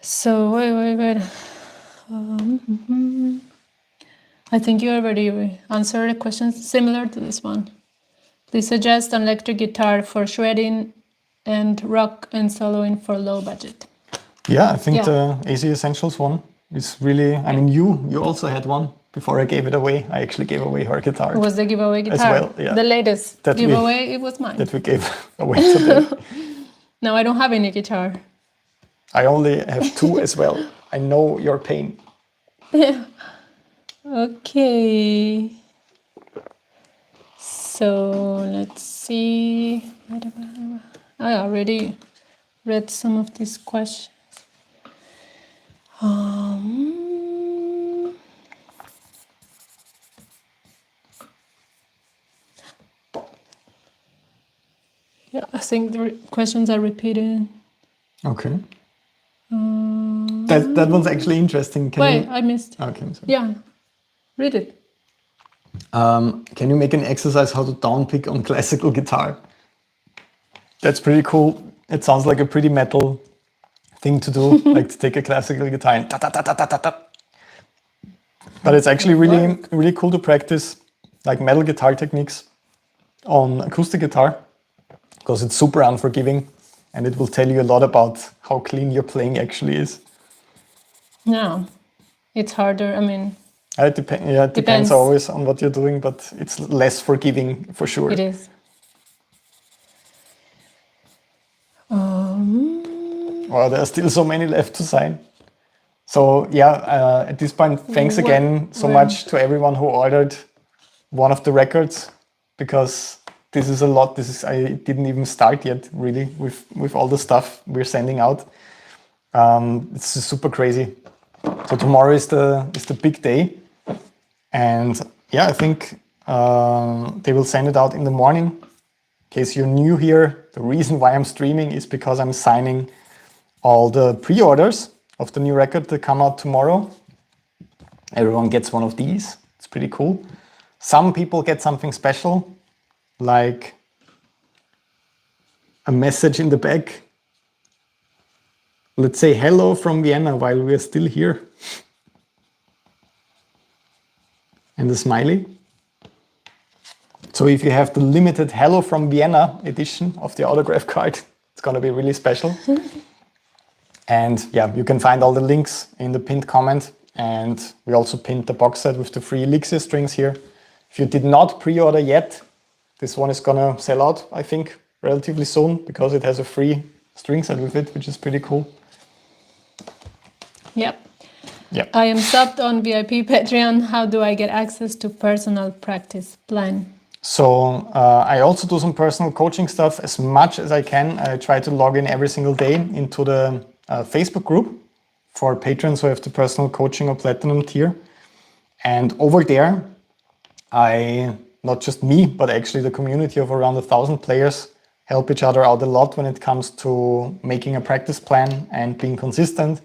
So, wait. I think you already answered a question similar to this one. Please suggest an electric guitar for shredding and rock and soloing for low budget. Yeah, I think the AC Essentials one is really, I mean, you also had one before I gave it away. I actually gave away her guitar. It was the giveaway guitar. As well, yeah. The latest that giveaway, it was mine. That we gave away today. No, I don't have any guitar. I only have two as well. I know your pain. Yeah. Okay. So let's see. I already read some of these questions. Yeah, I think the questions are repeated. Okay. That one's actually interesting. I missed. Okay, I'm sorry. Yeah, read it. Can you make an exercise how to downpick on classical guitar? That's pretty cool. It sounds like a pretty metal thing to do, like to take a classical guitar and ta-ta-ta-ta-ta-ta. But it's actually really, really cool to practice like metal guitar techniques on acoustic guitar because it's super unforgiving and it will tell you a lot about how clean your playing actually is. No, it's harder. I mean, it depends always on what you're doing, but it's less forgiving for sure. It is. Well, there are still so many left to sign. So yeah, at this point, thanks again so much to everyone who ordered one of the records, because this is a lot. I didn't even start yet really with all the stuff we're sending out. It's super crazy. So tomorrow is the big day, and yeah, I think they will send it out in the morning. In case you're new here, the reason why I'm streaming is because I'm signing all the pre-orders of the new record that come out tomorrow. Everyone gets one of these. It's pretty cool. Some people get something special, like a message in the back. Let's say hello from Vienna while we're still here. And a smiley. So if you have the limited Hello from Vienna edition of the autograph card, it's going to be really special. And yeah, you can find all the links in the pinned comment. And we also pinned the box set with the free Elixir strings here. If you did not pre-order yet, this one is going to sell out, I think, relatively soon, because it has a free string set with it, which is pretty cool. Yep. Yeah. I am subbed on VIP Patreon. How do I get access to personal practice plan? So I also do some personal coaching stuff as much as I can. I try to log in every single day into the Facebook group for patrons who have the personal coaching or platinum tier. And over there, not just me, but actually the community of around 1,000 players help each other out a lot when it comes to making a practice plan and being consistent.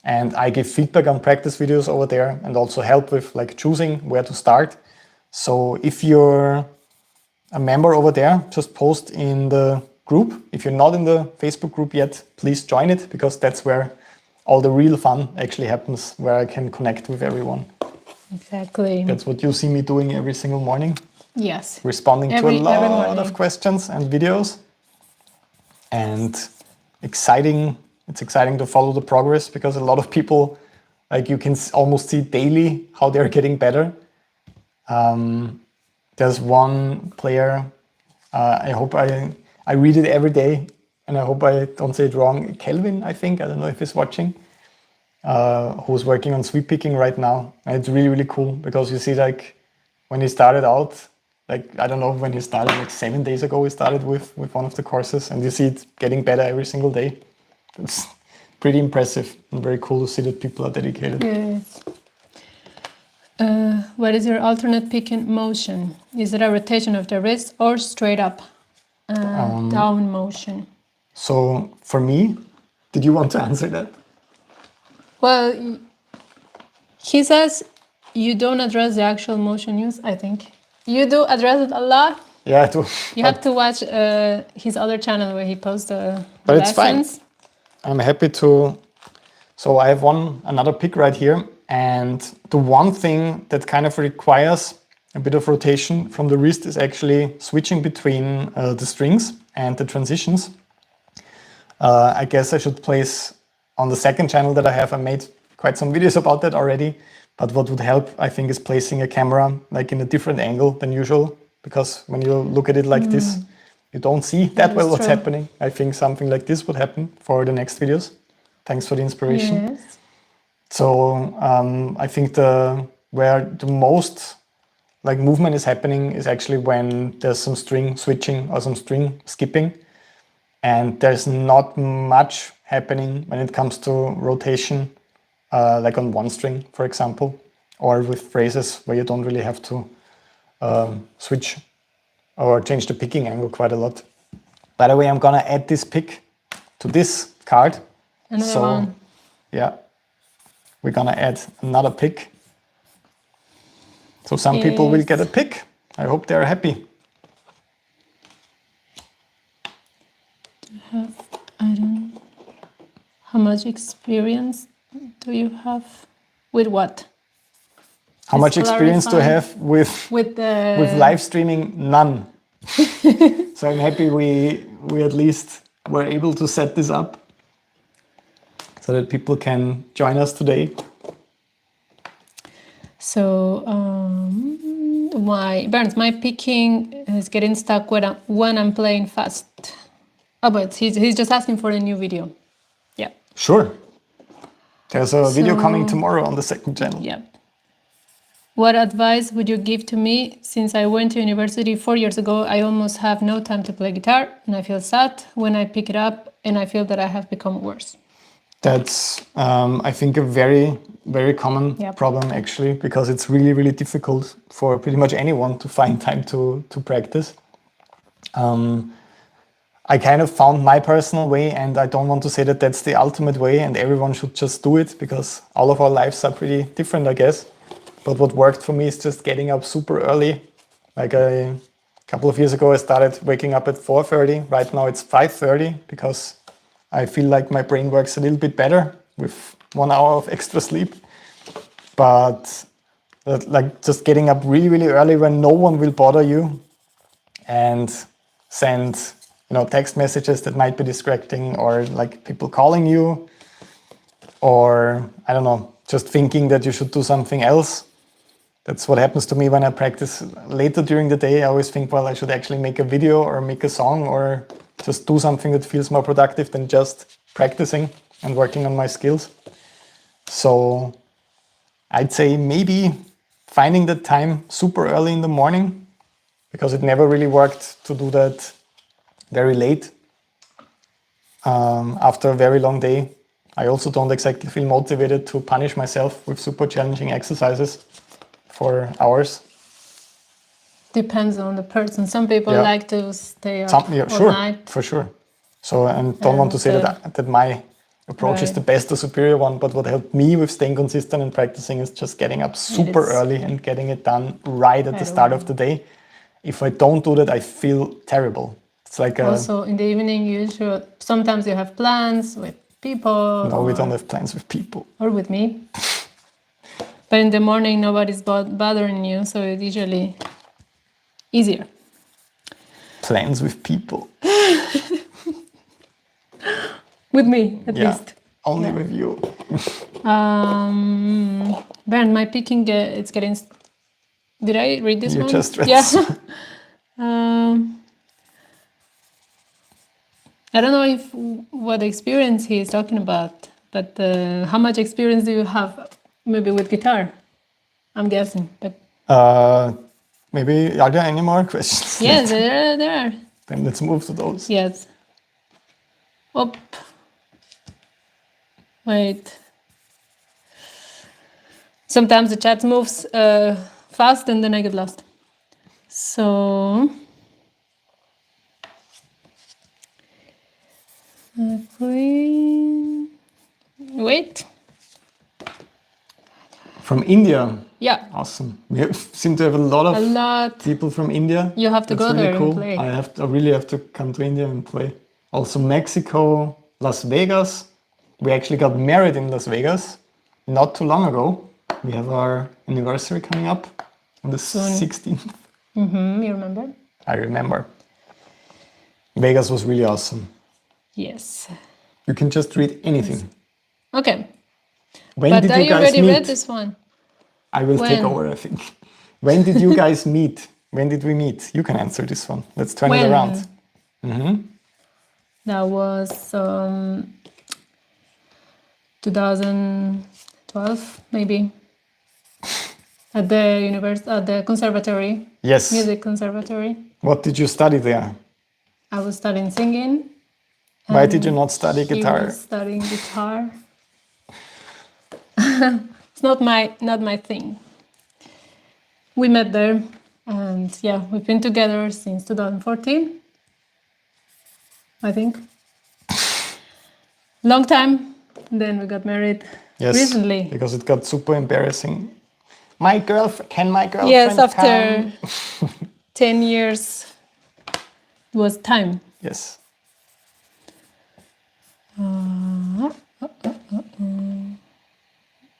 And I give feedback on practice videos over there and also help with like choosing where to start. So if you're a member over there, just post in the group. If you're not in the Facebook group yet, please join it, because that's where all the real fun actually happens, where I can connect with everyone. Exactly. That's what you see me doing every single morning. Yes. Responding to a lot of questions and videos. And it's exciting to follow the progress, because a lot of people, like, you can almost see daily how they're getting better. There's one player, I hope I read it every day, and I hope I don't say it wrong, Kelvin, I think, I don't know if he's watching, who's working on sweep picking right now. And it's really, really cool, because you see, like, when he started out, like, I don't know when he started, like 7 days ago, he started with one of the courses, and you see it getting better every single day. It's pretty impressive and very cool to see that people are dedicated. Yes. What is your alternate picking motion? Is it a rotation of the wrist or straight up down motion? So for me, did you want to answer that? Well, he says you don't address the actual motion use, I think. You do address it a lot. Yeah, I do. You have to watch his other channel where he posts the but it's lessons. fine. I'm happy to. So I have another pick right here. And the one thing that kind of requires a bit of rotation from the wrist is actually switching between the strings and the transitions. I guess I should place on the second channel that I have, I made quite some videos about that already. But what would help, I think, is placing a camera like in a different angle than usual. Because when you look at it like this, you don't see that well what's happening. I think something like this would happen for the next videos. Thanks for the inspiration. Yes. So I think where the most like movement is happening is actually when there's some string switching or some string skipping, and there's not much happening when it comes to rotation, like on one string, for example, or with phrases where you don't really have to switch or change the picking angle quite a lot. By the way, I'm gonna add this pick to this card. Another one. Yeah. We're gonna add another pick. So some people will get a pick. I hope they're happy. How much experience do you have with what? How much experience do I have with live streaming? None. So I'm happy we at least were able to set this up so that people can join us today. So my picking is getting stuck when I'm playing fast. Oh, but he's just asking for a new video. Yeah. Sure. There's a video coming tomorrow on the second channel. Yeah. What advice would you give to me? Since I went to university 4 years ago, I almost have no time to play guitar, and I feel sad when I pick it up, and I feel that I have become worse. That's, I think, a very, very common problem, actually, because it's really, really difficult for pretty much anyone to find time to practice. I kind of found my personal way, and I don't want to say that that's the ultimate way and everyone should just do it, because all of our lives are pretty different, I guess. But what worked for me is just getting up super early. Like a couple of years ago, I started waking up at 4:30. Right now it's 5:30 because I feel like my brain works a little bit better with 1 hour of extra sleep. But like just getting up really, really early when no one will bother you and send, text messages that might be distracting, or like people calling you, or I don't know, just thinking that you should do something else. That's what happens to me when I practice later during the day. I always think, well, I should actually make a video or make a song or just do something that feels more productive than just practicing and working on my skills. So I'd say maybe finding the time super early in the morning, because it never really worked to do that very late after a very long day. I also don't exactly feel motivated to punish myself with super challenging exercises for hours. Depends on the person. Some people Yeah. like to stay up all Sure, night. for sure. So, and don't want to say that my approach is Right. the best or superior one, but what helped me with staying consistent and practicing is just getting up super is early and getting it done right at the right start away. of the day. If I don't do that, I feel terrible. It's like Also, in the evening, you should. Sometimes you have plans with people. no, we don't have plans with people. Or with me. But in the morning, nobody's bothering you, so it's usually easier. Plans with people. With me, at least. Only with you. Bernd, my picking, it's getting... Did I read this You one? just read. Yeah. I don't know if what experience he is talking about, but how much experience do you have maybe with guitar? I'm guessing, but... Maybe, are there any more questions? Yes, there are. Then let's move to those. Yes. Up. Wait. Sometimes the chat moves fast and then I get lost. So... Wait. From India. Yeah. Awesome. We seem to have a lot of people from India. You have to That's go really there cool. and play. I really have to come to India and play. Also Mexico, Las Vegas. We actually got married in Las Vegas not too long ago. We have our anniversary coming up on the 16th. Mm-hmm, you remember? I remember. Vegas was really awesome. Yes. You can just read anything. Okay. When But did I you guys already meet? read this one. I will take over, I think. When did you guys meet? When did we meet? You can answer this one. Let's turn it around. Mm-hmm. That was 2012, maybe. At the conservatory. Yes. Music conservatory. What did you study there? I was studying singing. Why did you not study guitar? I was studying guitar. It's not my thing. We met there, and yeah, we've been together since 2014, I think. Long time. Then we got married recently. Because it got super embarrassing. My girlfriend Yes, after come? 10 years, it was time. Yes.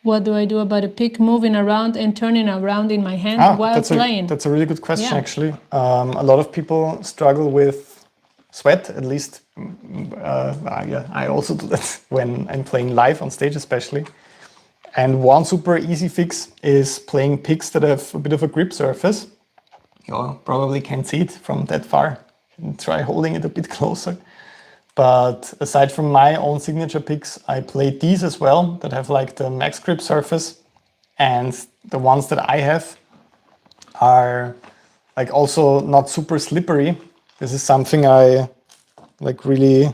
What do I do about a pick moving around and turning around in my hand while playing? That's a really good question, actually. A lot of people struggle with sweat, at least. I also do that when I'm playing live on stage, especially. And one super easy fix is playing picks that have a bit of a grip surface. You probably can't see it from that far. Try holding it a bit closer. But aside from my own signature picks, I play these as well that have like the max grip surface. And the ones that I have are like also not super slippery. This is something I like really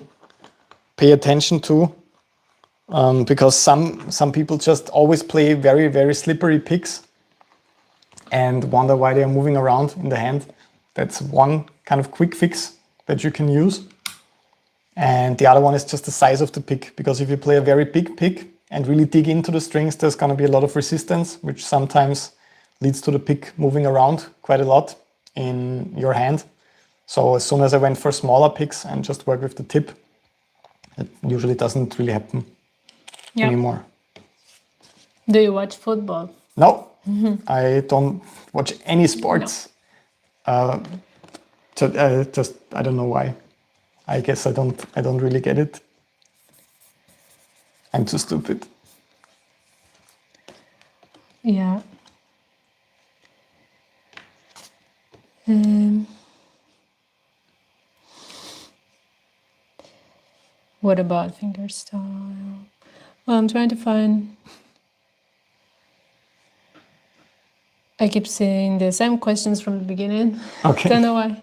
pay attention to because some people just always play very, very slippery picks and wonder why they are moving around in the hand. That's one kind of quick fix that you can use. And the other one is just the size of the pick, because if you play a very big pick and really dig into the strings, there's going to be a lot of resistance, which sometimes leads to the pick moving around quite a lot in your hand. So as soon as I went for smaller picks and just work with the tip, it usually doesn't really happen anymore. Do you watch football? No, I don't watch any sports. No. Just I don't know why. I guess I don't really get it. I'm too stupid. Yeah. What about fingerstyle? Well, I'm trying to find I keep seeing the same questions from the beginning. Okay. Don't know why.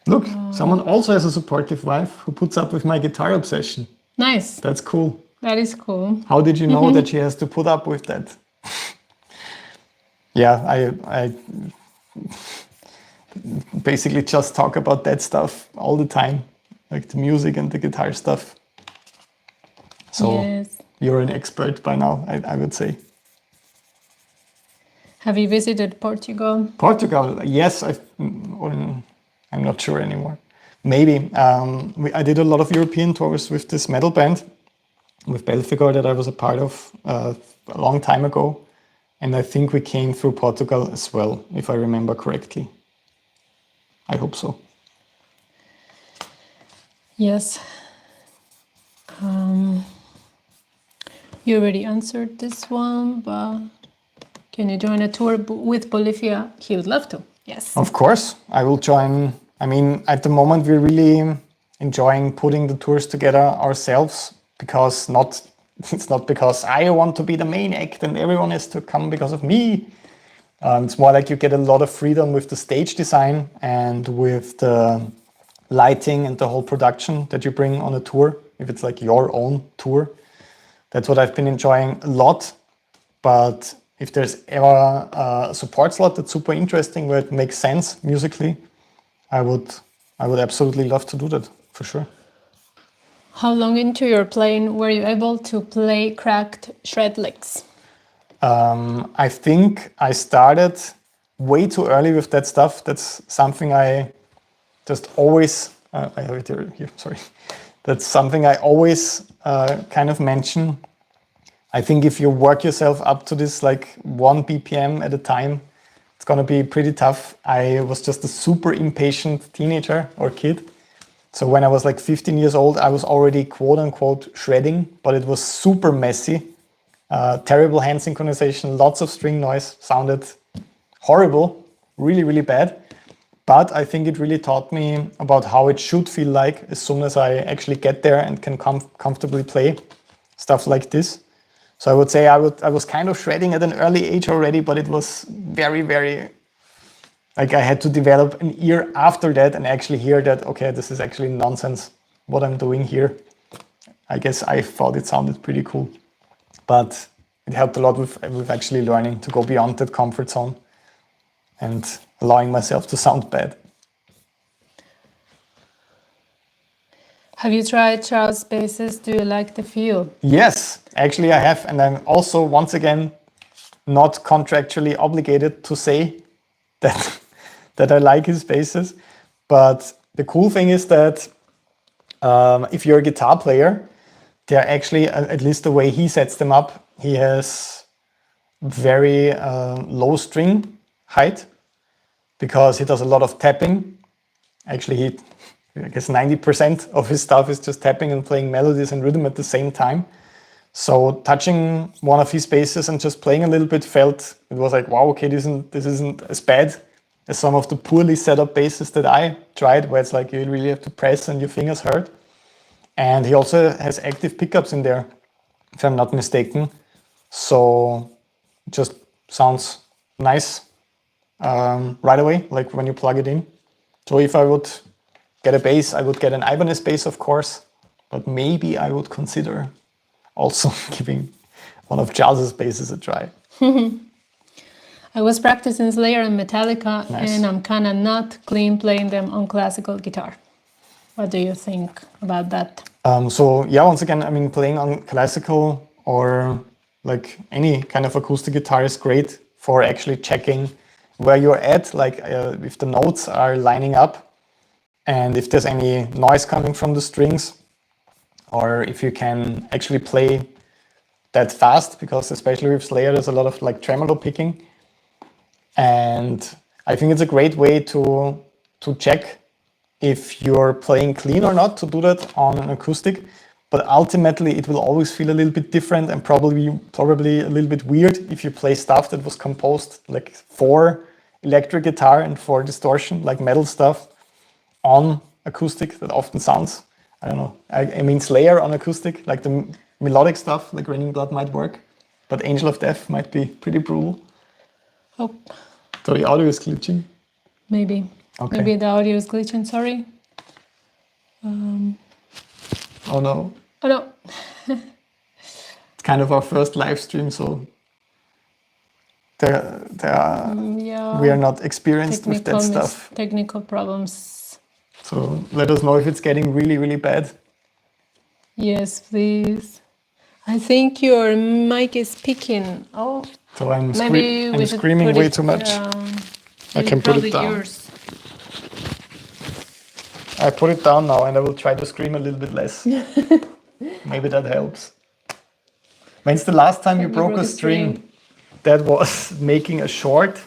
Look, someone also has a supportive wife who puts up with my guitar obsession. Nice. That's cool. That is cool. How did you know that she has to put up with that? Yeah, I basically just talk about that stuff all the time, like the music and the guitar stuff. So Yes. you're an expert by now, I would say. Have you visited Portugal? Portugal, yes, I'm not sure anymore. Maybe. I did a lot of European tours with this metal band, with Belfegor, that I was a part of a long time ago. And I think we came through Portugal as well, if I remember correctly. I hope so. Yes. You already answered this one, but can you join a tour with Bolivia? He would love to. Yes. Of course, I will join. I mean, at the moment, we're really enjoying putting the tours together ourselves, because it's not because I want to be the main act and everyone has to come because of me. It's more like you get a lot of freedom with the stage design and with the lighting and the whole production that you bring on a tour, if it's like your own tour. That's what I've been enjoying a lot. But if there's ever a support slot that's super interesting, where it makes sense musically, I would absolutely love to do that, for sure. How long into your playing were you able to play cracked shred licks? I think I started way too early with that stuff. That's something I just always, I have it here, sorry. That's something I always kind of mention. I think if you work yourself up to this like 1 BPM at a time, it's gonna be pretty tough. I was just a super impatient teenager or kid. So when I was like 15 years old, I was already quote unquote shredding, but it was super messy. Terrible hand synchronization, lots of string noise, sounded horrible, really, really bad. But I think it really taught me about how it should feel like as soon as I actually get there and can comfortably play stuff like this. So I would say I was kind of shredding at an early age already, but it was very, very, like I had to develop an ear after that and actually hear that, okay, this is actually nonsense, what I'm doing here. I guess I thought it sounded pretty cool. But it helped a lot with actually learning to go beyond that comfort zone and allowing myself to sound bad. Have you tried Charles' basses? Do you like the feel? Yes, actually I have. And I'm also, once again, not contractually obligated to say that, that I like his basses. But the cool thing is that if you're a guitar player, they're actually, at least the way he sets them up, he has very low string height because he does a lot of tapping. Actually, I guess 90% of his stuff is just tapping and playing melodies and rhythm at the same time. So touching one of his basses and just playing a little bit it was like, wow, okay, this isn't as bad as some of the poorly set up basses that I tried, where it's like you really have to press and your fingers hurt. And he also has active pickups in there, if I'm not mistaken. So it just sounds nice right away, like when you plug it in. So if I would get a bass, I would get an Ibanez bass, of course, but maybe I would consider also giving one of Charles's basses a try. I was practicing Slayer and Metallica, Nice. and I'm kind of not clean playing them on classical guitar. What do you think about that? So yeah, once again, I mean, playing on classical or like any kind of acoustic guitar is great for actually checking where you're at, like if the notes are lining up and if there's any noise coming from the strings, or if you can actually play that fast, because especially with Slayer, there's a lot of like tremolo picking. And I think it's a great way to check if you're playing clean or not, to do that on an acoustic. But ultimately, it will always feel a little bit different and probably a little bit weird if you play stuff that was composed like for electric guitar and for distortion, like metal stuff, on acoustic. That often sounds, I don't know, I mean Slayer on acoustic, like the melodic stuff, like Raining Blood might work, but Angel of Death might be pretty brutal. Oh, So the audio is glitching. maybe. Okay. Maybe the audio is glitching. Sorry. Oh no. Oh no. It's kind of our first live stream, so Yeah. we are not experienced with that stuff. Technical problems. So let us know if it's getting really, really bad. Yes, please. I think your mic is picking. Oh, So I'm maybe we should screaming put way it, too much. I it's can put probably it down. yours. I put it down now and I will try to scream a little bit less. Maybe that helps. When's the last time you broke a string? That was making a short,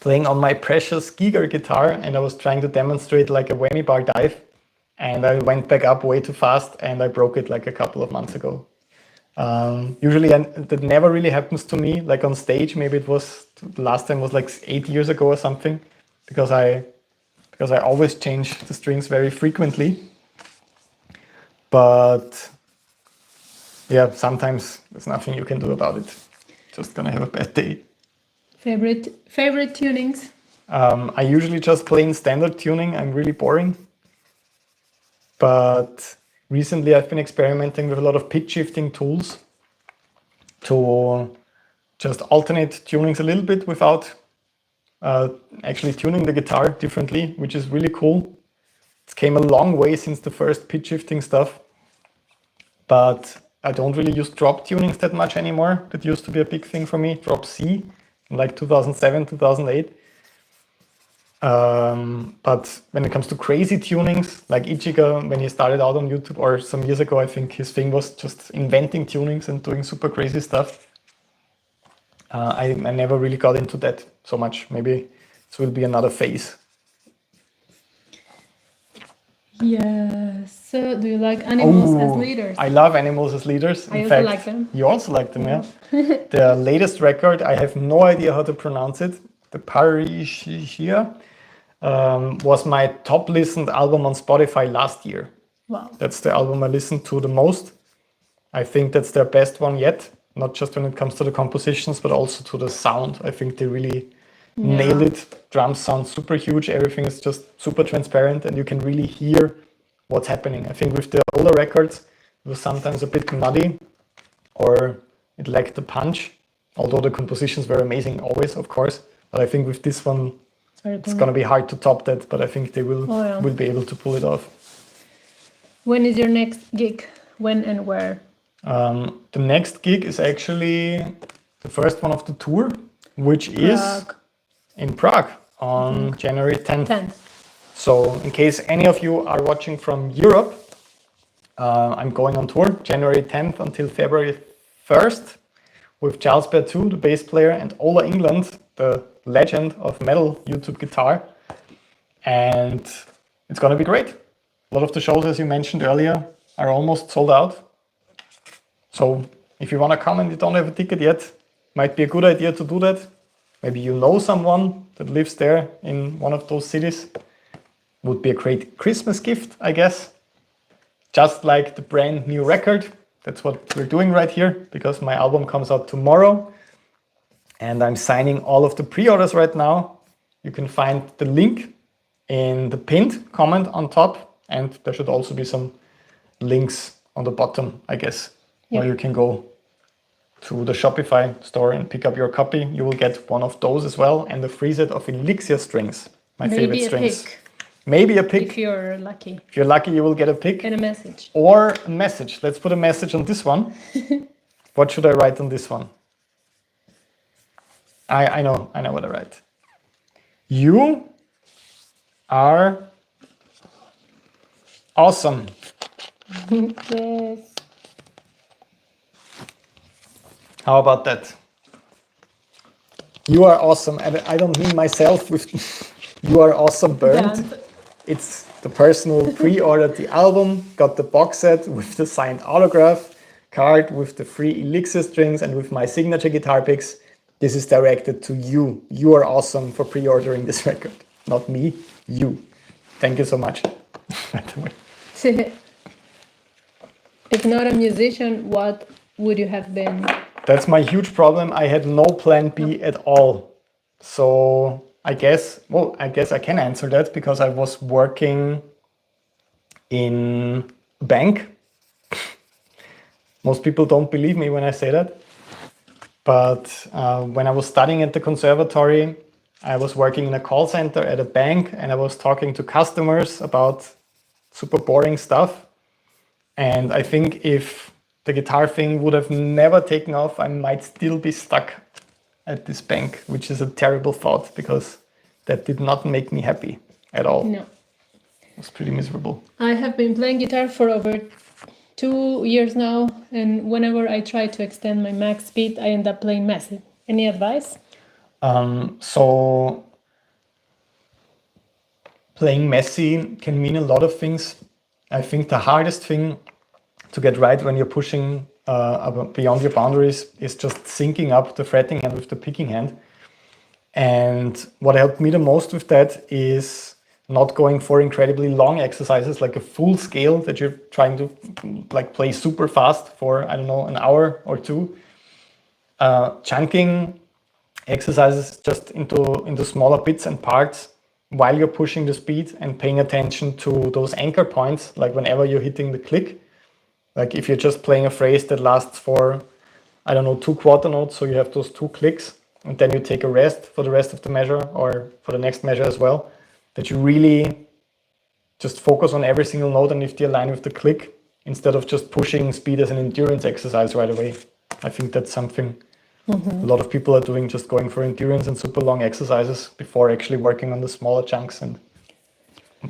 playing on my precious Giger guitar, and I was trying to demonstrate like a whammy bar dive, and I went back up way too fast and I broke it like a couple of months ago. Usually that never really happens to me, like on stage. Maybe it was, the last time was like 8 years ago or something, because I always change the strings very frequently. But yeah, sometimes there's nothing you can do about it. Just gonna have a bad day. Favorite tunings? I usually just play in standard tuning. I'm really boring. But recently I've been experimenting with a lot of pitch shifting tools to just alternate tunings a little bit without actually tuning the guitar differently, which is really cool. It came a long way since the first pitch shifting stuff, but I don't really use drop tunings that much anymore. That used to be a big thing for me, drop C, in like 2007, 2008. But when it comes to crazy tunings, like Ichigo, when he started out on YouTube, or some years ago, I think his thing was just inventing tunings and doing super crazy stuff. I never really got into that so much. Maybe this will be another phase. Yes. So, do you like animals as leaders? I love animals as leaders. I In also fact, like them. You also like them, yeah? The latest record, I have no idea how to pronounce it. The Parishia was my top listened album on Spotify last year. Wow. That's the album I listened to the most. I think that's their best one yet. Not just when it comes to the compositions, but also to the sound. I think they really nailed it. Drums sound super huge. Everything is just super transparent and you can really hear what's happening. I think with the older records, it was sometimes a bit muddy or it lacked the punch, although the compositions were amazing always, of course. But I think with this one, it's going to be hard to top that, but I think they will be able to pull it off. When is your next gig? When and where? The next gig is actually the first one of the tour, which is in Prague on January 10th. So in case any of you are watching from Europe, I'm going on tour January 10th until February 1st with Charles Bertou, the bass player, and Ola England, the legend of metal YouTube guitar. And it's going to be great. A lot of the shows, as you mentioned earlier, are almost sold out. So if you want to come and you don't have a ticket yet, might be a good idea to do that. Maybe you know someone that lives there in one of those cities. Would be a great Christmas gift, I guess. Just like the brand new record. That's what we're doing right here, because my album comes out tomorrow. And I'm signing all of the pre-orders right now. You can find the link in the pinned comment on top. And there should also be some links on the bottom, I guess, where you can go to the Shopify store and pick up your copy. You will get one of those as well, and a free set of Elixir strings, my favorite strings. Pick. Maybe a pick. If you're lucky. If you're lucky, you will get a pick. And a message. Or a message. Let's put a message on this one. What should I write on this one? I know what I write. You are awesome. Yes. How about that? You are awesome. And I don't mean myself with you are awesome burned. It's the person who pre-ordered the album, got the box set with the signed autograph card, with the free Elixir strings, and with my signature guitar picks. This is directed to you. You are awesome for pre-ordering this record. Not me, you. Thank you so much. If not a musician, what would you have been? That's my huge problem. I had no plan B at all. So I guess I can answer that because I was working in a bank. Most people don't believe me when I say that. But when I was studying at the conservatory, I was working in a call center at a bank and I was talking to customers about super boring stuff. And I think if the guitar thing would have never taken off, I might still be stuck at this bank, which is a terrible thought because that did not make me happy at all. No. It was pretty miserable. I have been playing guitar for over 2 years now, and whenever I try to extend my max speed, I end up playing messy. Any advice? So playing messy can mean a lot of things. I think the hardest thing to get right when you're pushing beyond your boundaries is just syncing up the fretting hand with the picking hand. And what helped me the most with that is not going for incredibly long exercises, like a full scale that you're trying to like play super fast for, I don't know, an hour or two. Chunking exercises just into smaller bits and parts while you're pushing the speed and paying attention to those anchor points, like whenever you're hitting the click. Like if you're just playing a phrase that lasts for, I don't know, 2 quarter notes, so you have those 2 clicks, and then you take a rest for the rest of the measure or for the next measure as well, that you really just focus on every single note and if they align with the click, instead of just pushing speed as an endurance exercise right away. I think that's something a lot of people are doing, just going for endurance and super long exercises before actually working on the smaller chunks and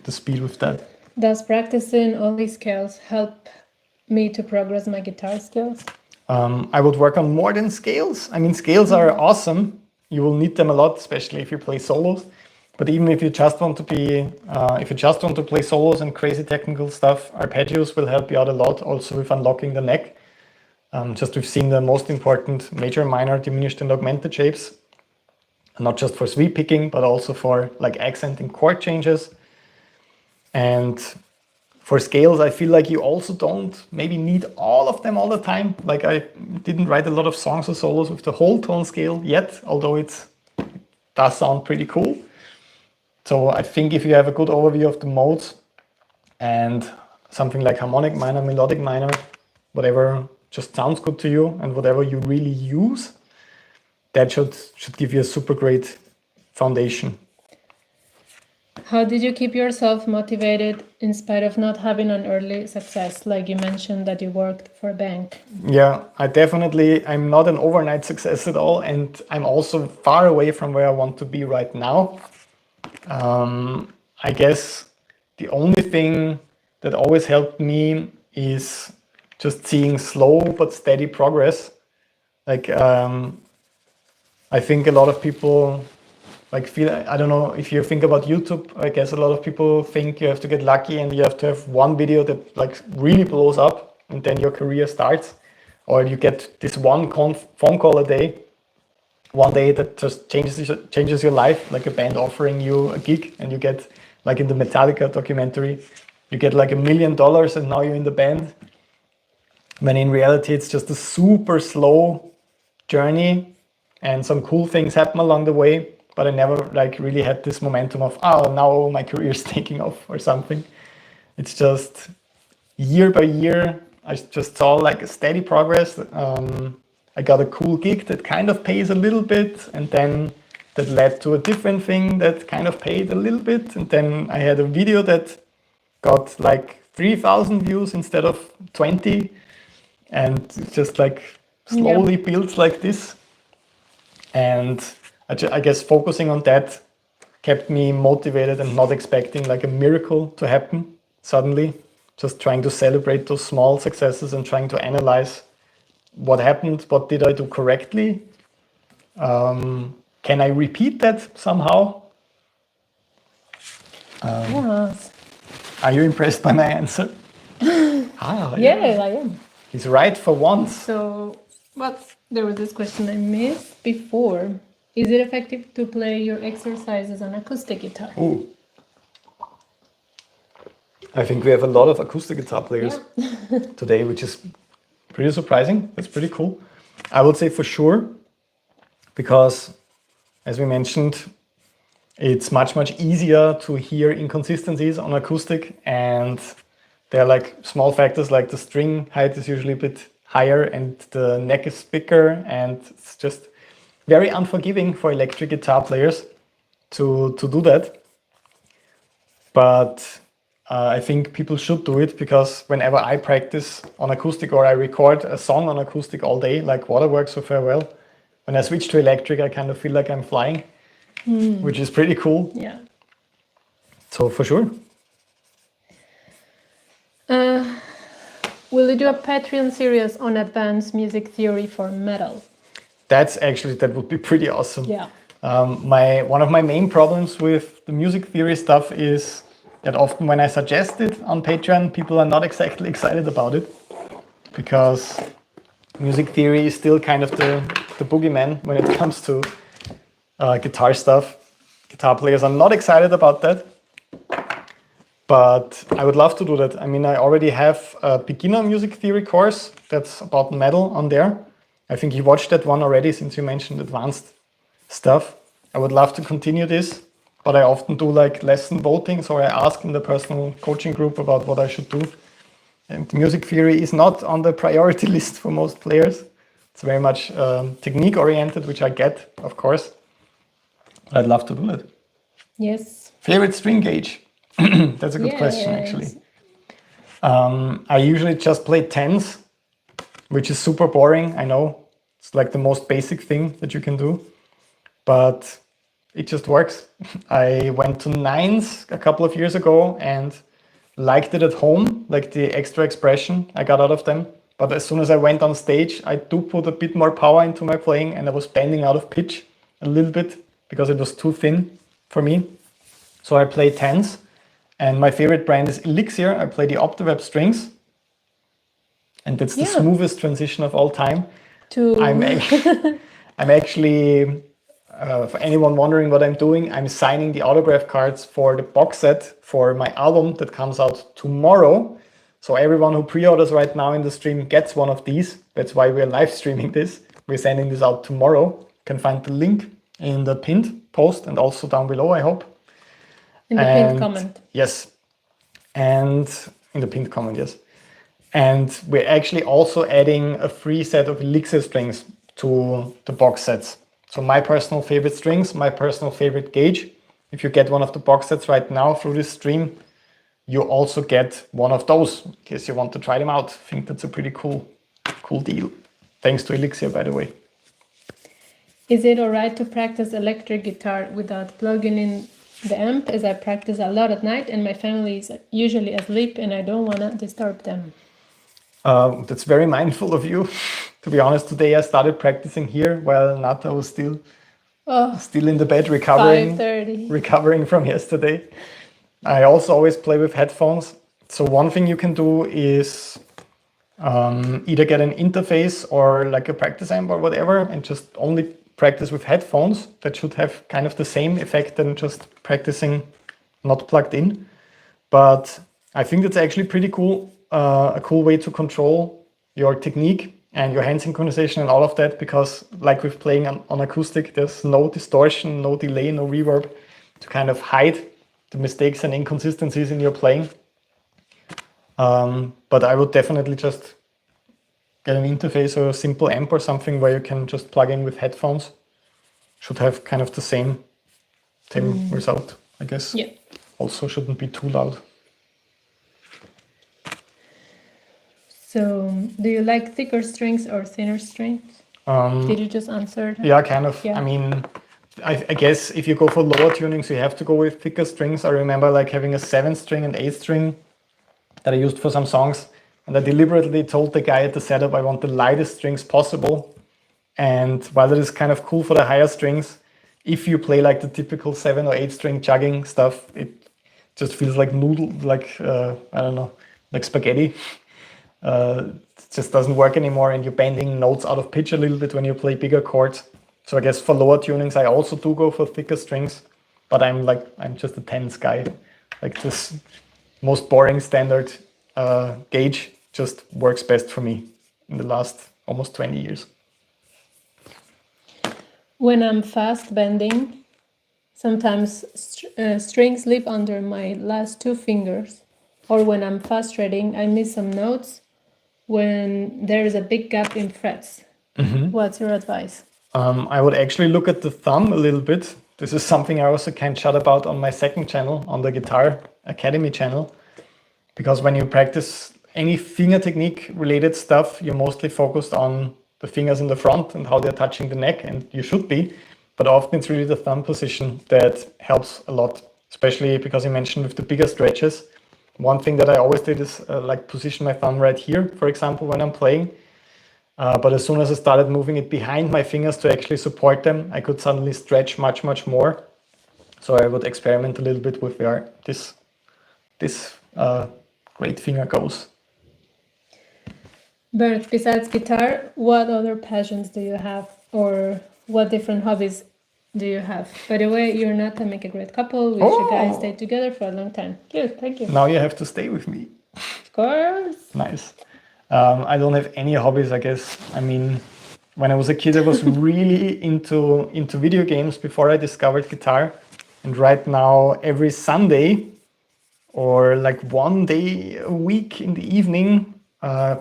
the speed with that. Does practicing all these scales help me to progress my guitar skills? I would work on more than scales. I mean, scales are awesome. You will need them a lot, especially if you play solos. But even if you just want to play solos and crazy technical stuff, arpeggios will help you out a lot. Also with unlocking the neck. Just we've seen the most important major, minor, diminished, and augmented shapes, not just for sweep picking, but also for like accenting chord changes. And for scales, I feel like you also don't maybe need all of them all the time. Like I didn't write a lot of songs or solos with the whole tone scale yet, although it does sound pretty cool. So I think if you have a good overview of the modes and something like harmonic minor, melodic minor, whatever just sounds good to you and whatever you really use, that should give you a super great foundation. How did you keep yourself motivated in spite of not having an early success? Like you mentioned that you worked for a bank. Yeah, I'm not an overnight success at all. And I'm also far away from where I want to be right now. I guess the only thing that always helped me is just seeing slow but steady progress. Like, I think a lot of people I don't know if you think about YouTube, I guess a lot of people think you have to get lucky and you have to have one video that like really blows up and then your career starts, or you get this one phone call a day, one day that just changes your life, like a band offering you a gig and you get, like in the Metallica documentary, you get like $1 million and now you're in the band. When in reality, it's just a super slow journey and some cool things happen along the way. But I never like really had this momentum of, oh, now my career is taking off or something. It's just year by year, I just saw like a steady progress. I got a cool gig that kind of pays a little bit, and then that led to a different thing that kind of paid a little bit. And then I had a video that got like 3,000 views instead of 20. And it's just like slowly built like this. And I guess focusing on that kept me motivated and not expecting like a miracle to happen suddenly. Just trying to celebrate those small successes and trying to analyze what happened, what did I do correctly? Can I repeat that somehow? Yes. Are you impressed by my answer? Yeah, I am. He's right for once. So, there was this question I missed before. Is it effective to play your exercises on acoustic guitar? Ooh. I think we have a lot of acoustic guitar players today, which is pretty surprising. That's pretty cool. I would say for sure, because as we mentioned, it's much easier to hear inconsistencies on acoustic, and there are like small factors like the string height is usually a bit higher and the neck is bigger, and it's just very unforgiving for electric guitar players to do that. But I think people should do it, because whenever I practice on acoustic or I record a song on acoustic all day, like Waterworks or Farewell, when I switch to electric, I kind of feel like I'm flying, which is pretty cool. Yeah. So for sure. Will you do a Patreon series on advanced music theory for metal? That would be pretty awesome. Yeah. One of my main problems with the music theory stuff is that often when I suggest it on Patreon, people are not exactly excited about it, because music theory is still kind of the boogeyman when it comes to guitar stuff. Guitar players are not excited about that, but I would love to do that. I mean, I already have a beginner music theory course that's about metal on there. I think you watched that one already, since you mentioned advanced stuff. I would love to continue this, but I often do like lesson voting, so I ask in the personal coaching group about what I should do. And music theory is not on the priority list for most players. It's very much technique oriented, which I get, of course. But I'd love to do it. Yes. Favorite string gauge? That's a good question, actually. I usually just play 10s, which is super boring. I know it's like the most basic thing that you can do, but it just works. I went to 9s a couple of years ago and liked it at home, like the extra expression I got out of them. But as soon as I went on stage, I do put a bit more power into my playing, and I was bending out of pitch a little bit because it was too thin for me. So I play 10s, and my favorite brand is Elixir. I play the Optiweb strings, and that's the smoothest transition of all time. I'm actually, for anyone wondering what I'm doing, I'm signing the autograph cards for the box set for my album that comes out tomorrow. So everyone who pre-orders right now in the stream gets one of these. That's why we're live streaming this. We're sending this out tomorrow. You can find the link in the pinned post and also down below, I hope. In the pinned comment. Yes. And in the pinned comment, yes. And we're actually also adding a free set of Elixir strings to the box sets. So my personal favorite strings, my personal favorite gauge. If you get one of the box sets right now through this stream, you also get one of those in case you want to try them out. I think that's a pretty cool deal. Thanks to Elixir, by the way. Is it all right to practice electric guitar without plugging in the amp, as I practice a lot at night and my family is usually asleep and I don't want to disturb them? That's very mindful of you. To be honest, today I started practicing here while Nata was still in the bed recovering from yesterday. I also always play with headphones. So one thing you can do is either get an interface or like a practice amp or whatever and just only practice with headphones. That should have kind of the same effect than just practicing not plugged in. But I think that's actually pretty cool. A cool way to control your technique and your hand synchronization and all of that, because like with playing on acoustic, there's no distortion, no delay, no reverb to kind of hide the mistakes and inconsistencies in your playing. But I would definitely just get an interface or a simple amp or something where you can just plug in with headphones. Should have kind of the same result, I guess. Yeah. Also shouldn't be too loud. So, do you like thicker strings or thinner strings? Did you just answer that? Yeah, kind of. Yeah. I mean, I guess if you go for lower tunings, you have to go with thicker strings. I remember like having a 7th string and 8th string that I used for some songs. And I deliberately told the guy at the setup I want the lightest strings possible. And while it is kind of cool for the higher strings, if you play like the typical 7 or 8 string chugging stuff, it just feels like noodle, like, I don't know, like spaghetti. It just doesn't work anymore, and you're bending notes out of pitch a little bit when you play bigger chords. So I guess for lower tunings, I also do go for thicker strings, but I'm just a 10s guy. Like this most boring standard gauge just works best for me in the last almost 20 years. When I'm fast bending, sometimes strings slip under my last two fingers. Or when I'm fast fretting, I miss some notes when there is a big gap in frets. What's your advice? I would actually look at the thumb a little bit. This is something I also can chat about on my second channel, on the Guitar Academy channel. Because when you practice any finger technique related stuff, you're mostly focused on the fingers in the front and how they're touching the neck, and you should be. But often it's really the thumb position that helps a lot, especially because you mentioned with the bigger stretches. One thing that I always did is like position my thumb right here, for example, when I'm playing. But as soon as I started moving it behind my fingers to actually support them, I could suddenly stretch much, much more. So I would experiment a little bit with where this great finger goes. Bert, besides guitar, what other passions do you have, or what different hobbies do you have? By the way, you're not a make a great couple. We should guys stay together for a long time. Good, thank you. Now you have to stay with me. Of course. Nice. I don't have any hobbies, I guess. I mean, when I was a kid, I was really into video games before I discovered guitar. And right now, every Sunday or like one day a week in the evening,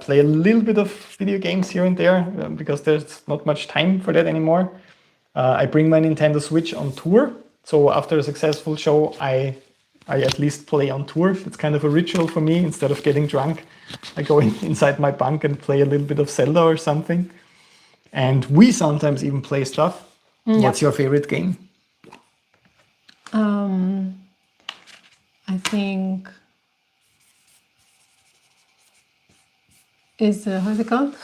play a little bit of video games here and there because there's not much time for that anymore. I bring my Nintendo Switch on tour. So after a successful show, I at least play on tour. It's kind of a ritual for me. Instead of getting drunk, I go inside my bunk and play a little bit of Zelda or something. And we sometimes even play stuff. What's your favorite game? I think is how's it called?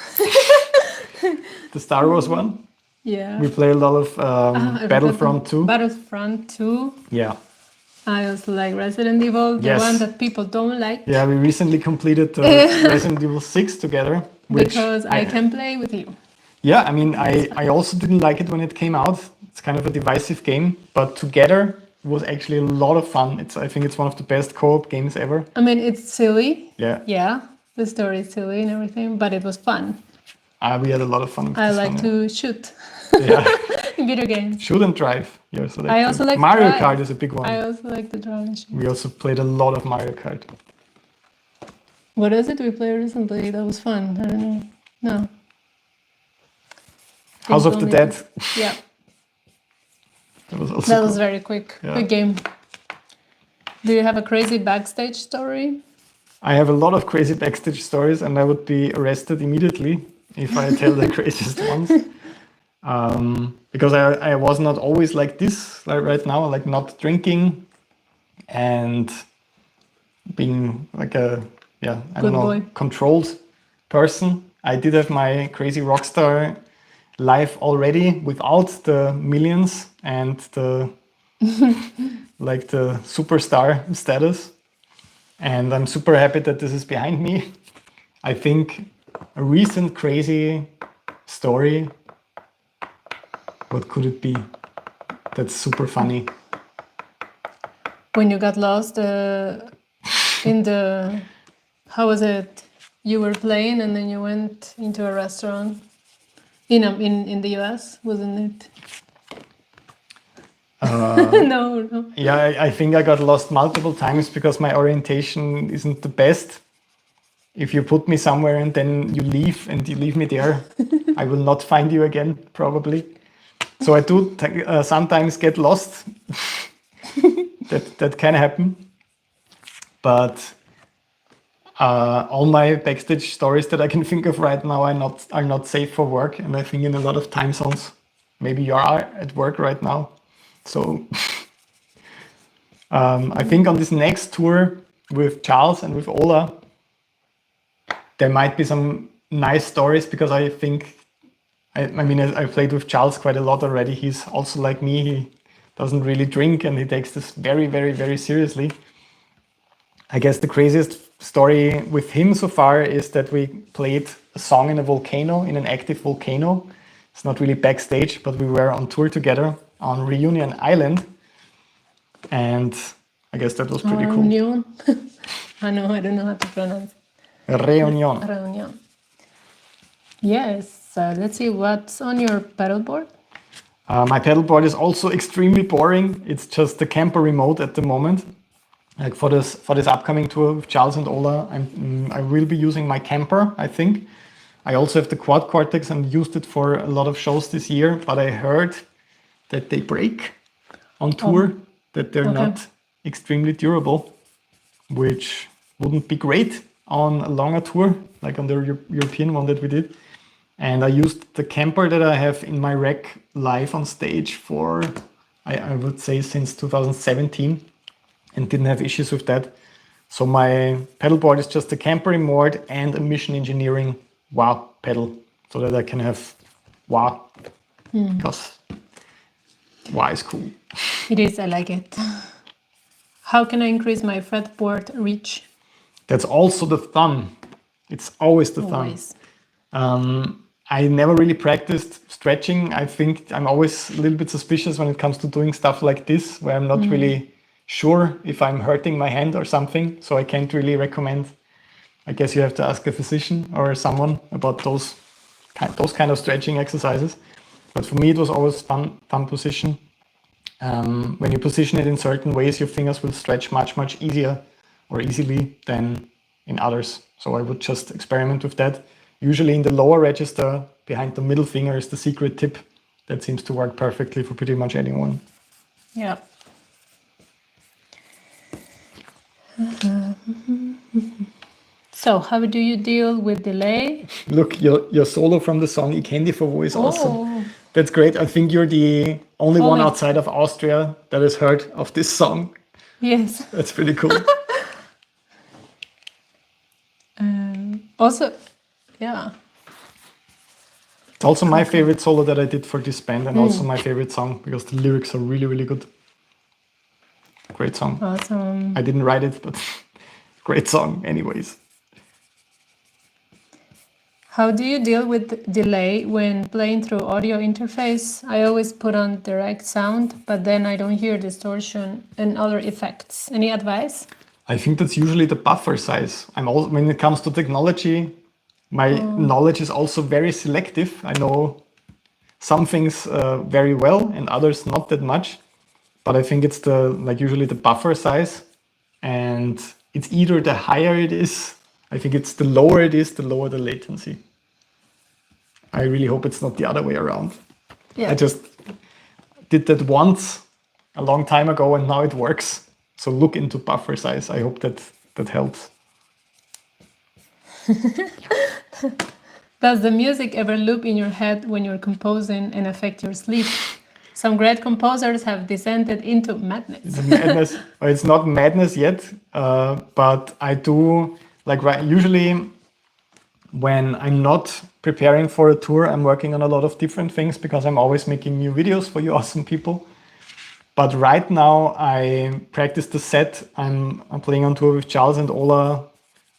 The Star Wars one? Yeah. We play a lot of Battlefront 2. Battlefront 2. Yeah. I also like Resident Evil, the one that people don't like. Yeah, we recently completed Resident Evil 6 together. Because I can play with you. Yeah, I mean, I also didn't like it when it came out. It's kind of a divisive game, but together it was actually a lot of fun. I think it's one of the best co-op games ever. I mean, it's silly. Yeah. Yeah, the story is silly and everything, but it was fun. We had a lot of fun with I this like one, to shoot. Yeah. In video games. Shoot and drive. You also like I also like Mario drive. Kart is a big one. I also like the driving shoot. We also played a lot of Mario Kart. What is it we played recently? That was fun. I don't know. No. House of the Dead. Yeah. That was very quick. Yeah. Quick game. Do you have a crazy backstage story? I have a lot of crazy backstage stories, and I would be arrested immediately if I tell the craziest ones. Because I was not always like this, like right now, like not drinking and being like a, controlled person. I did have my crazy rockstar life already without the millions and the like the superstar status. And I'm super happy that this is behind me. I think a recent crazy story, what could it be? That's super funny. When you got lost in the, how was it? You were playing and then you went into a restaurant in the US, wasn't it? No. Yeah, I think I got lost multiple times because my orientation isn't the best. If you put me somewhere and then you leave and you leave me there, I will not find you again, probably. So I do sometimes get lost. that can happen. But all my backstage stories that I can think of right now are not safe for work. And I think in a lot of time zones, maybe you are at work right now. So I think on this next tour with Charles and with Ola, there might be some nice stories because I think, I played with Charles quite a lot already. He's also like me. He doesn't really drink and he takes this very, very, very seriously. I guess the craziest story with him so far is that we played a song in a volcano, in an active volcano. It's not really backstage, but we were on tour together on Reunion Island. And I guess that was pretty cool. Reunion. I don't know how to pronounce. Reunion. Yes. Let's see what's on your pedalboard. My pedalboard is also extremely boring. It's just the camper remote at the moment. Like for this upcoming tour with Charles and Ola, I will be using my camper, I think. I also have the Quad Cortex and used it for a lot of shows this year, but I heard that they break on tour, that they're not extremely durable, which wouldn't be great on a longer tour, like on the European one that we did. And I used the camper that I have in my rack live on stage for, I would say, since 2017, and didn't have issues with that. So my pedalboard is just a camper remote and a Mission Engineering wah pedal, so that I can have wah, because wah is cool. It is, I like it. How can I increase my fretboard reach? That's also the thumb. It's always the thumb. I never really practiced stretching. I think I'm always a little bit suspicious when it comes to doing stuff like this, where I'm not really sure if I'm hurting my hand or something. So I can't really recommend. I guess you have to ask a physician or someone about those kind of stretching exercises. But for me, it was always thumb position. When you position it in certain ways, your fingers will stretch much easier or easily than in others. So I would just experiment with that. Usually in the lower register, behind the middle finger is the secret tip. That seems to work perfectly for pretty much anyone. Yeah. So how do you deal with delay? Look, your solo from the song I Candy for Wo is awesome. That's great. I think you're the only one outside of Austria that has heard of this song. Yes. That's pretty cool. Also, yeah. It's also my favorite solo that I did for this band, and also my favorite song because the lyrics are really good. Great song. Awesome. I didn't write it, but great song anyways. How do you deal with delay when playing through audio interface? I always put on direct sound, but then I don't hear distortion and other effects. Any advice? I think that's usually the buffer size. When it comes to technology, my knowledge is also very selective. I know some things very well and others not that much. But I think it's usually the buffer size, and it's either the higher it is. I think it's the lower it is, the lower the latency. I really hope it's not the other way around. Yeah. I just did that once a long time ago, and now it works. So look into buffer size. I hope that helps. Does the music ever loop in your head when you're composing and affect your sleep? Some great composers have descended into madness. It's madness. It's not madness yet, but I do usually when I'm not preparing for a tour, I'm working on a lot of different things because I'm always making new videos for you awesome people. But right now I practice the set. I'm playing on tour with Charles and Ola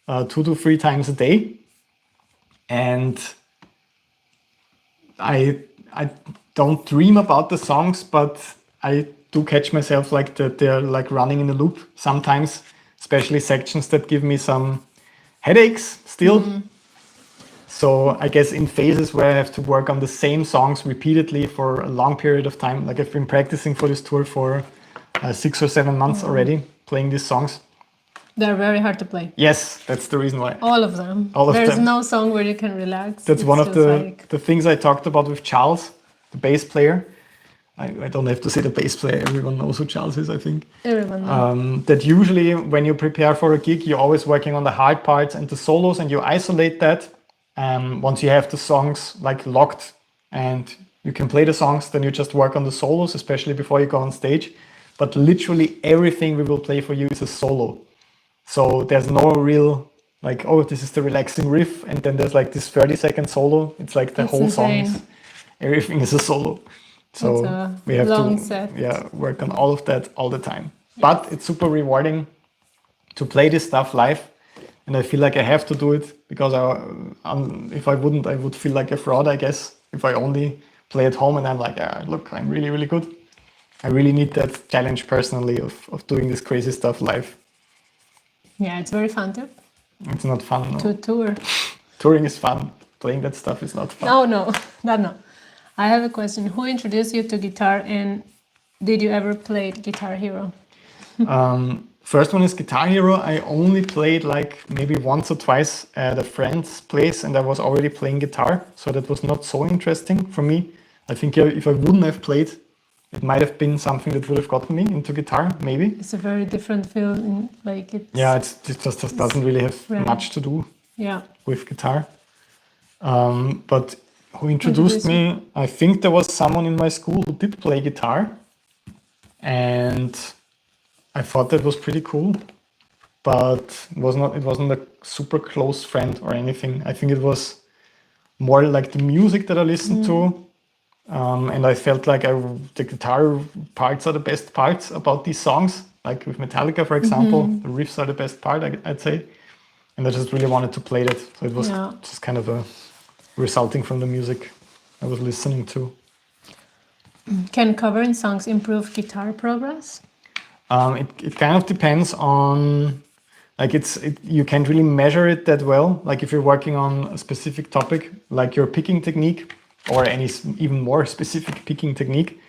2 to 3 times a day, and I don't dream about the songs, but I do catch myself that they're running in a loop sometimes, especially sections that give me some headaches still. So I guess in phases where I have to work on the same songs repeatedly for a long period of time, like I've been practicing for this tour for 6 or 7 months already, playing these songs. They're very hard to play. Yes, that's the reason why. All of them. There's no song where you can relax. That's one of the things I talked about with Charles, the bass player. I don't have to say the bass player. Everyone knows who Charles is, I think. Everyone knows. That usually when you prepare for a gig, you're always working on the hard parts and the solos, and you isolate that. Once you have the songs locked and you can play the songs, then you just work on the solos, especially before you go on stage. But literally everything we will play for you is a solo. So there's no real this is the relaxing riff, and then there's this 30-second solo. It's the whole song. Everything is a solo. So we have to work on all of that all the time. Yes. But it's super rewarding to play this stuff live. And I feel like I have to do it because if I wouldn't, I would feel like a fraud, I guess. If I only play at home and I'm look, I'm really, really good. I really need that challenge personally of doing this crazy stuff live. Yeah, it's very fun too. It's not fun. No. To tour. Touring is fun. Playing that stuff is not fun. No, that no. I have a question. Who introduced you to guitar, and did you ever play Guitar Hero? First one is Guitar Hero. I only played like maybe once or twice at a friend's place, and I was already playing guitar, so that was not so interesting for me. I think if I wouldn't have played, it might have been something that would have gotten me into guitar, maybe. It's a very different feel, like it's... Yeah, it just doesn't really have Right. much to do Yeah. with guitar. But who introduced me? I think there was someone in my school who did play guitar, and I thought that was pretty cool, but it wasn't a super close friend or anything. I think it was more like the music that I listened to, and I felt like the guitar parts are the best parts about these songs. Like with Metallica, for example, the riffs are the best part, I'd say. And I just really wanted to play that. So it was just kind of resulting from the music I was listening to. Can covering songs improve guitar progress? It kind of depends on, like you can't really measure it that well. Like if you're working on a specific topic, like your picking technique or any even more specific picking technique,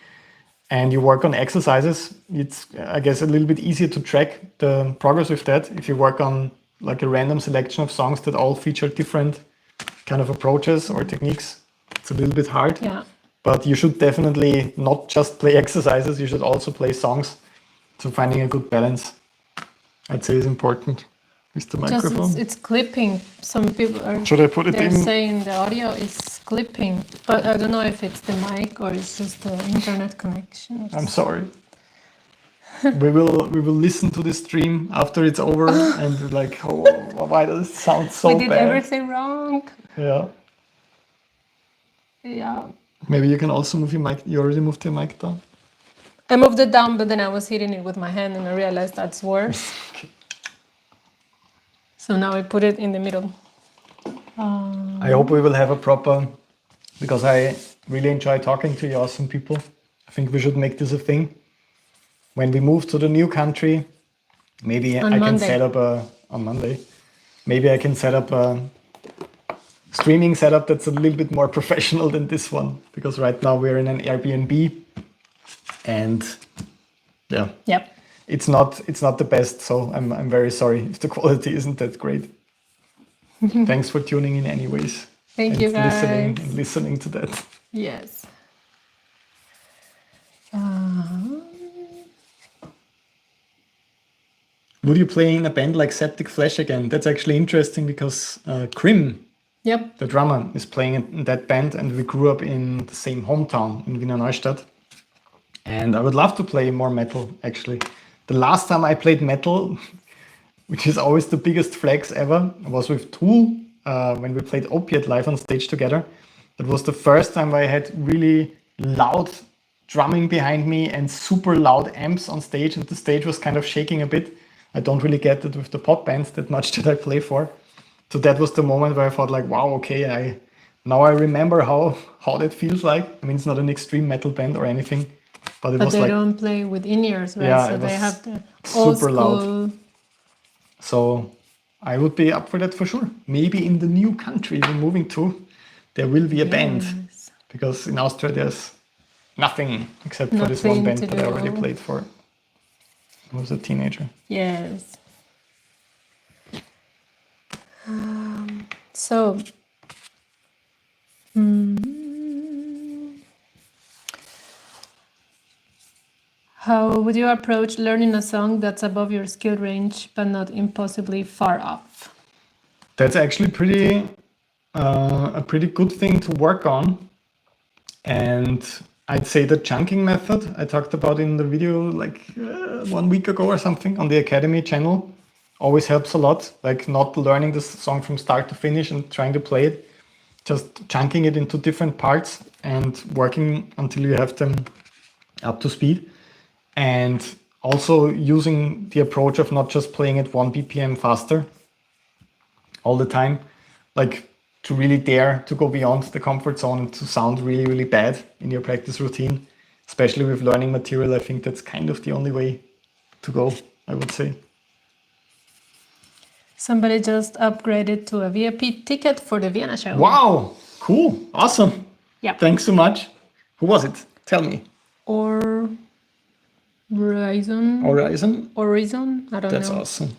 and you work on exercises, it's, I guess, a little bit easier to track the progress with that. If you work on like a random selection of songs that all feature different kind of approaches or techniques, it's a little bit hard. Yeah. But you should definitely not just play exercises, you should also play songs. So finding a good balance, I'd say, is important with the microphone. Just it's clipping. Some people are... Should I put it they're in? saying the audio is clipping, but I don't know if it's the mic or it's just the internet connection. I'm sorry. we will listen to this stream after it's over and like, oh, why does it sound so bad? We did everything wrong. Yeah. Yeah. Maybe you can also move your mic. You already moved your mic down? I moved it down, but then I was hitting it with my hand and I realized that's worse. Okay. So now I put it in the middle. I hope we will have a proper, because I really enjoy talking to you awesome people. I think we should make this a thing. When we move to the new country, maybe On I Monday. can set up on Monday. Maybe I can set up a streaming setup that's a little bit more professional than this one, because right now we're in an Airbnb, and yeah, Yep. it's not the best. So I'm very sorry if the quality isn't that great. Thanks for tuning in, anyways. Thank you, guys. Listening to that. Yes. Would you play in a band like Septic Flesh again? That's actually interesting because Krim, Yep. the drummer, is playing in that band, and we grew up in the same hometown in Wiener Neustadt. And I would love to play more metal, actually. The last time I played metal, which is always the biggest flex ever, was with Tool when we played Opiate live on stage together. That was the first time I had really loud drumming behind me and super loud amps on stage, and the stage was kind of shaking a bit. I don't really get it with the pop bands that much that I play for. So that was the moment where I thought like, wow, okay, now I remember how that feels like. I mean, it's not an extreme metal band or anything, but it But was they like, don't play with in-ears, right? Yeah, So it they was have the old super school... loud. So I would be up for that for sure. Maybe in the new country we're moving to, there will be a band, Yes. because in Austria there's nothing except for this Nothing one band to that I already do. played for. I was a teenager. Yes. So, how would you approach learning a song that's above your skill range but not impossibly far off? That's actually a pretty good thing to work on. And I'd say the chunking method I talked about in the video like 1 week ago or something on the Academy channel always helps a lot. Like not learning the song from start to finish and trying to play it, just chunking it into different parts and working until you have them up to speed. And also using the approach of not just playing it 1 BPM faster all the time, like to really dare to go beyond the comfort zone and to sound really, really bad in your practice routine, especially with learning material. I think that's kind of the only way to go, I would say. Somebody just upgraded to a VIP ticket for the Vienna show. Wow, cool, awesome. Yeah. Thanks so much. Who was it? Tell me. Or Horizon. Horizon? I don't That's know. awesome.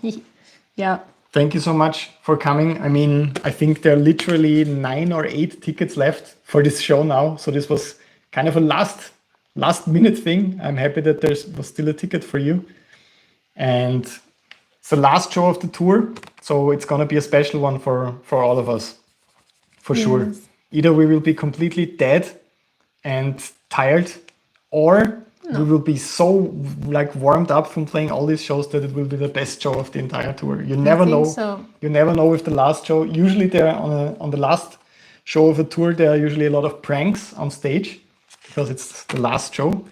Yeah. Thank you so much for coming. I mean, I think there are literally 9 or 8 tickets left for this show now. So this was kind of a last minute thing. I'm happy that there was still a ticket for you. And it's the last show of the tour. So it's going to be a special one for all of us, for sure. Yes. Either we will be completely dead and tired, or we will be so like warmed up from playing all these shows that it will be the best show of the entire tour. You never know. So. You never know if the last show. Usually, there on the last show of a tour, there are usually a lot of pranks on stage because it's the last show.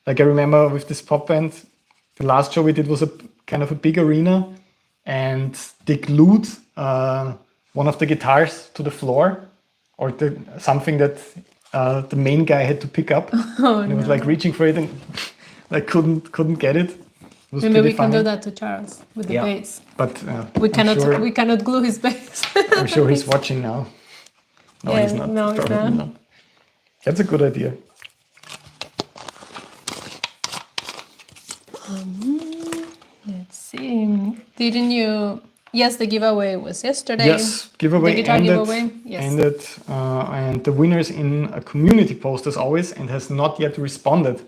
Like I remember with this pop band, the last show we did was a kind of a big arena, and they glued one of the guitars to the floor, or something that the main guy had to pick up. And he was like reaching for it and like couldn't get it. It was Maybe we funny. can do that to Charles with the bass. But we cannot glue his bass. I'm sure he's watching now. No, yeah, he's not. No, Probably not. That's a good idea. Let's see. Didn't you? Yes, the giveaway was yesterday. Yes, giveaway the guitar ended, giveaway. Yes. ended and the winner is in a community post as always and has not yet responded.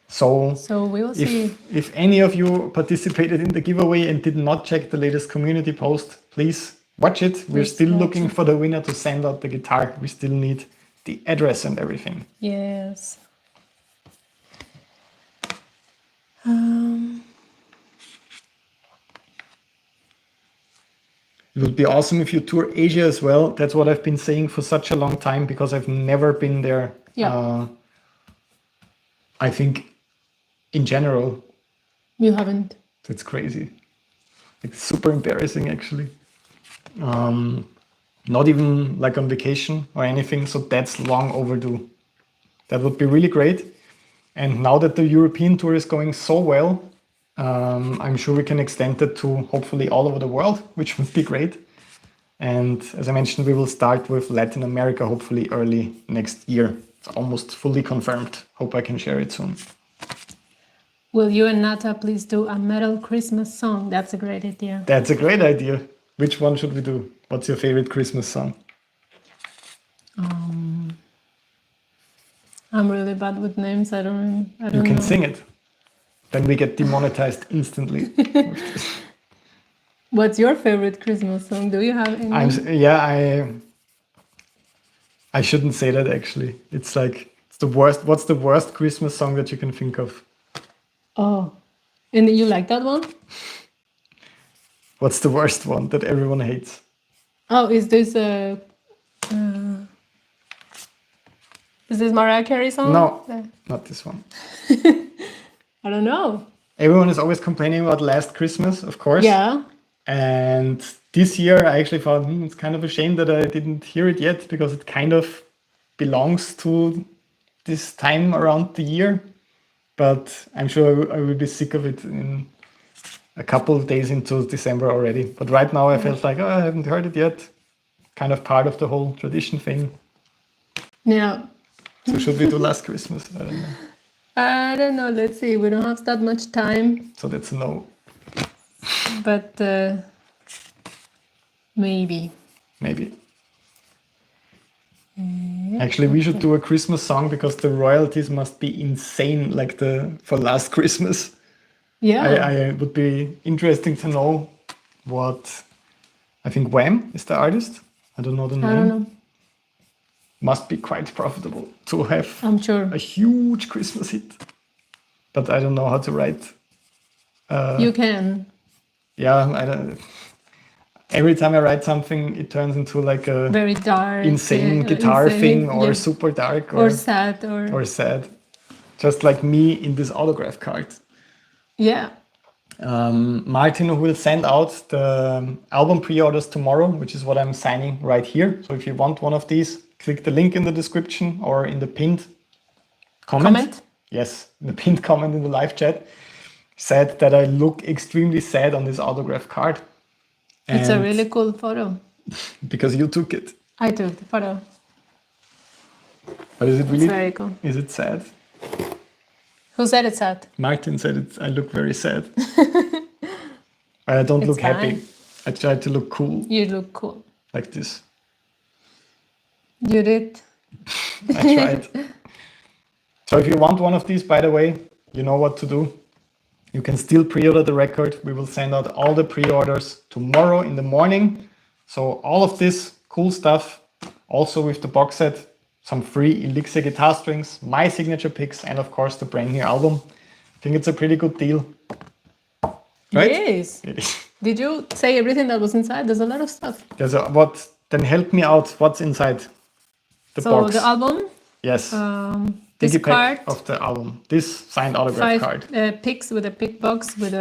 So we will see. If any of you participated in the giveaway and did not check the latest community post, please watch it. We're still looking for the winner to send out the guitar. We still need the address and everything. Yes. It would be awesome if you tour Asia as well. That's what I've been saying for such a long time because I've never been there. Yeah. I think in general. You haven't. That's crazy. It's super embarrassing actually. Not even like on vacation or anything. So that's long overdue. That would be really great. And now that the European tour is going so well, I'm sure we can extend it to hopefully all over the world, which would be great. And as I mentioned, we will start with Latin America, hopefully early next year. It's almost fully confirmed. Hope I can share it soon. Will you and Nata please do a metal Christmas song? That's a great idea. That's a great idea. Which one should we do? What's your favorite Christmas song? I'm really bad with names. I don't You can know. sing it. Then we get demonetized instantly. What's your favorite Christmas song? Do you have any? I shouldn't say that actually. It's like it's the worst. What's the worst Christmas song that you can think of? Oh, and you like that one? What's the worst one that everyone hates? Oh, is this Mariah Carey song? No, not this one. I don't know. Everyone is always complaining about Last Christmas, of course. Yeah. And this year I actually thought it's kind of a shame that I didn't hear it yet because it kind of belongs to this time around the year. But I'm sure I will be sick of it in a couple of days into December already. But right now I felt like, I haven't heard it yet. Kind of part of the whole tradition thing. Yeah. So should we do Last Christmas? I don't know. I don't know. Let's see. We don't have that much time. So that's a no. But maybe. Maybe. Actually, we should do a Christmas song because the royalties must be insane, like for Last Christmas. Yeah. I would be interesting to know what. I think Wham is the artist. I don't know the name. I don't know. Must be quite profitable to have I'm sure. a huge Christmas hit. But I don't know how to write. You can. Yeah, I don't. Every time I write something, it turns into like a Very dark, insane guitar insane, thing, or yeah. super dark, or sad, or sad. Just like me in this autograph card. Yeah. Martin will send out the album pre-orders tomorrow, which is what I'm signing right here. So if you want one of these, click the link in the description or in the pinned comment. Yes, in the pinned comment in the live chat. Said that I look extremely sad on this autograph card. It's a really cool photo. Because you took it. I took the photo. But is it really? It's very cool. Is it sad? Who said it's sad? Martin said it. I look very sad. I don't look happy. Fine. I try to look cool. You look cool. Like this. You did. I tried. So if you want one of these, by the way, you know what to do. You can still pre-order the record. We will send out all the pre-orders tomorrow in the morning. So all of this cool stuff, also with the box set, some free Elixir guitar strings, my signature picks, and of course the brand new album. I think it's a pretty good deal. Right? Yes. It is. Did you say everything that was inside? There's a lot of stuff. Then help me out. What's inside the So box? the album, Yes. this Digipack card, of the album. This signed autograph 5 card. picks with a pick box with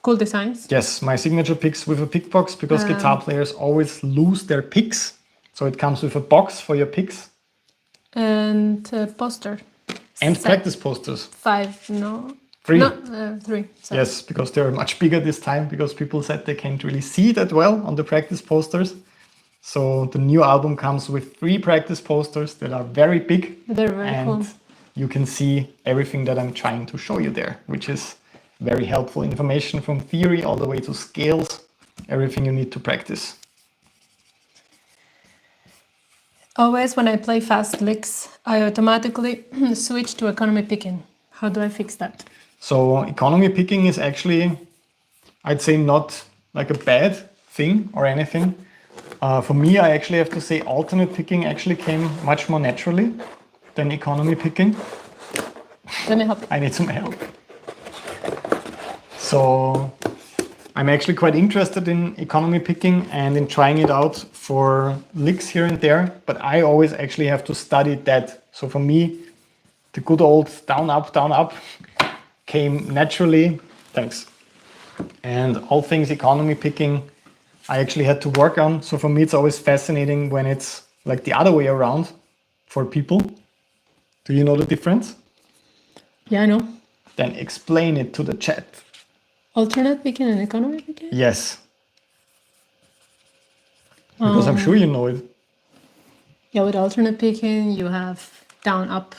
cool designs. Yes, my signature picks with a pick box because guitar players always lose their picks. So it comes with a box for your picks. And a poster. And Set. practice posters. 5, no? 3. No, 3. Sorry. Yes, because they're much bigger this time because people said they can't really see that well on the practice posters. So the new album comes with 3 practice posters that are very big. They're very cool. You can see everything that I'm trying to show you there, which is very helpful information from theory all the way to scales, everything you need to practice. Always when I play fast licks, I automatically switch to economy picking. How do I fix that? So economy picking is actually, I'd say, not like a bad thing or anything. For me, I actually have to say alternate picking actually came much more naturally than economy picking. Let me help you. I need some help. So I'm actually quite interested in economy picking and in trying it out for licks here and there, but I always actually have to study that. So for me, the good old down, up came naturally. Thanks. And all things economy picking, I actually had to work on. So for me, it's always fascinating when it's like the other way around for people. Do you know the difference? Yeah, I know. Then explain it to the chat. Alternate picking and economy picking? Yes. Because I'm sure you know it. Yeah, with alternate picking, you have down, up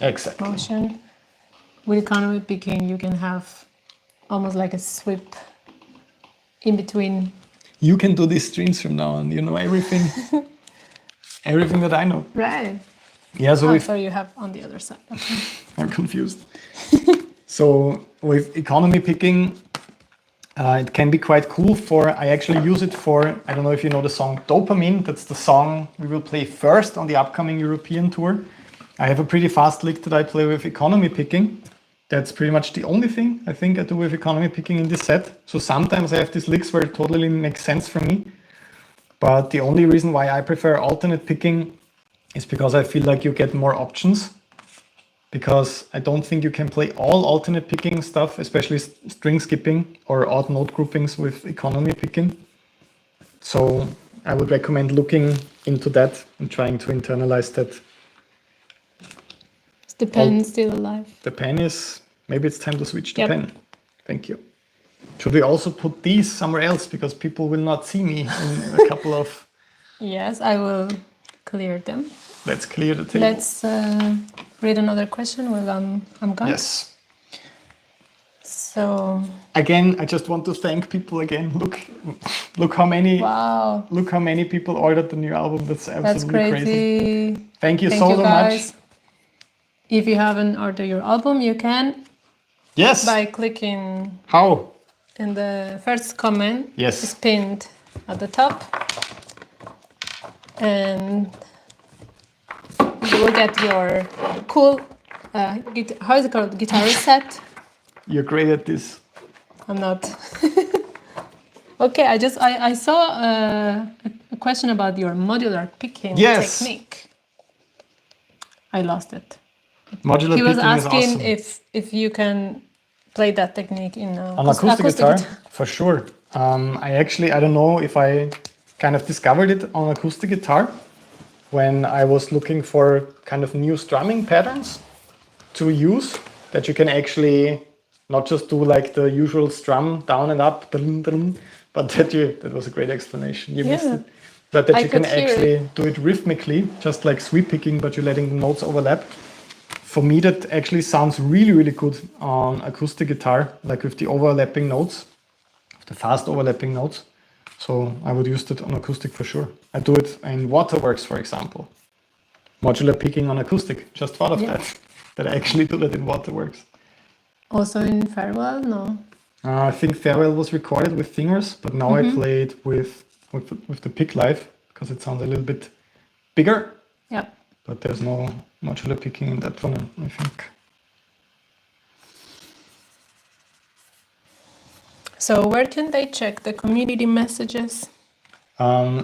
Exactly. motion. With economy picking, you can have almost like a sweep in between. You can do these streams from now on. You know everything. Everything that I know. Right. Yeah, so So you have on the other side. Okay. I'm confused. So with economy picking, it can be quite cool I actually use it for, I don't know if you know the song Dopamine. That's the song we will play first on the upcoming European tour. I have a pretty fast lick that I play with economy picking. That's pretty much the only thing I think I do with economy picking in this set. So sometimes I have these licks where it totally makes sense for me. But the only reason why I prefer alternate picking is because I feel like you get more options. Because I don't think you can play all alternate picking stuff, especially string skipping or odd note groupings with economy picking. So I would recommend looking into that and trying to internalize that. Is the pen still alive? The pen is, maybe it's time to switch the Yep. pen. Thank you. Should we also put these somewhere else because people will not see me in a couple of... Yes, I will clear them. Let's clear the table. Let's read another question while I'm gone. Yes. So Again, I just want to thank people again. Look how many wow, look how many people ordered the new album. That's absolutely that's crazy. Thank you Thank so you much. guys. If you haven't ordered your album, you can Yes. by clicking How? in the first comment. Yes. It's pinned at the top, and you will get your cool how is it called, guitar set. You're great at this. I'm not. Okay, I saw a question about your modular picking Yes. technique. I lost it. Modular He was picking is asking awesome. if you can play that technique in On acoustic guitar, for sure. I don't know if I kind of discovered it on acoustic guitar when I was looking for kind of new strumming patterns to use that you can actually not just do like the usual strum down and up, but that was a great explanation. You missed Yeah. it. but that I you can could hear actually do it rhythmically, just like sweep picking, but you're letting the notes overlap. For me, that actually sounds really, really good on acoustic guitar, like with the overlapping notes, the fast overlapping notes. So I would use that on acoustic for sure. I do it in Waterworks, for example. Modular picking on acoustic, just thought of Yeah. that I actually do that in Waterworks. Also in Farewell, no. I think Farewell was recorded with fingers, but now I play it with the pick live because it sounds a little bit bigger. Yeah. But there's no modular picking in that one, I think. So where can they check the community messages?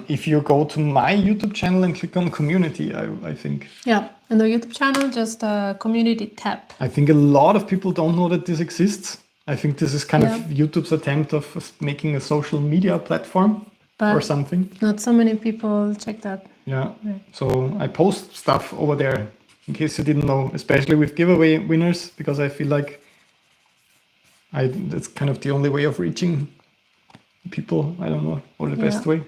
If you go to my YouTube channel and click on community, I think. Yeah, in the YouTube channel, just a community tab. I think a lot of people don't know that this exists. I think this is kind of Yeah. YouTube's attempt of making a social media platform or But something. not so many people check that. Yeah. Right. So I post stuff over there in case you didn't know, especially with giveaway winners, because I feel like that's kind of the only way of reaching people. I don't know, or the best way.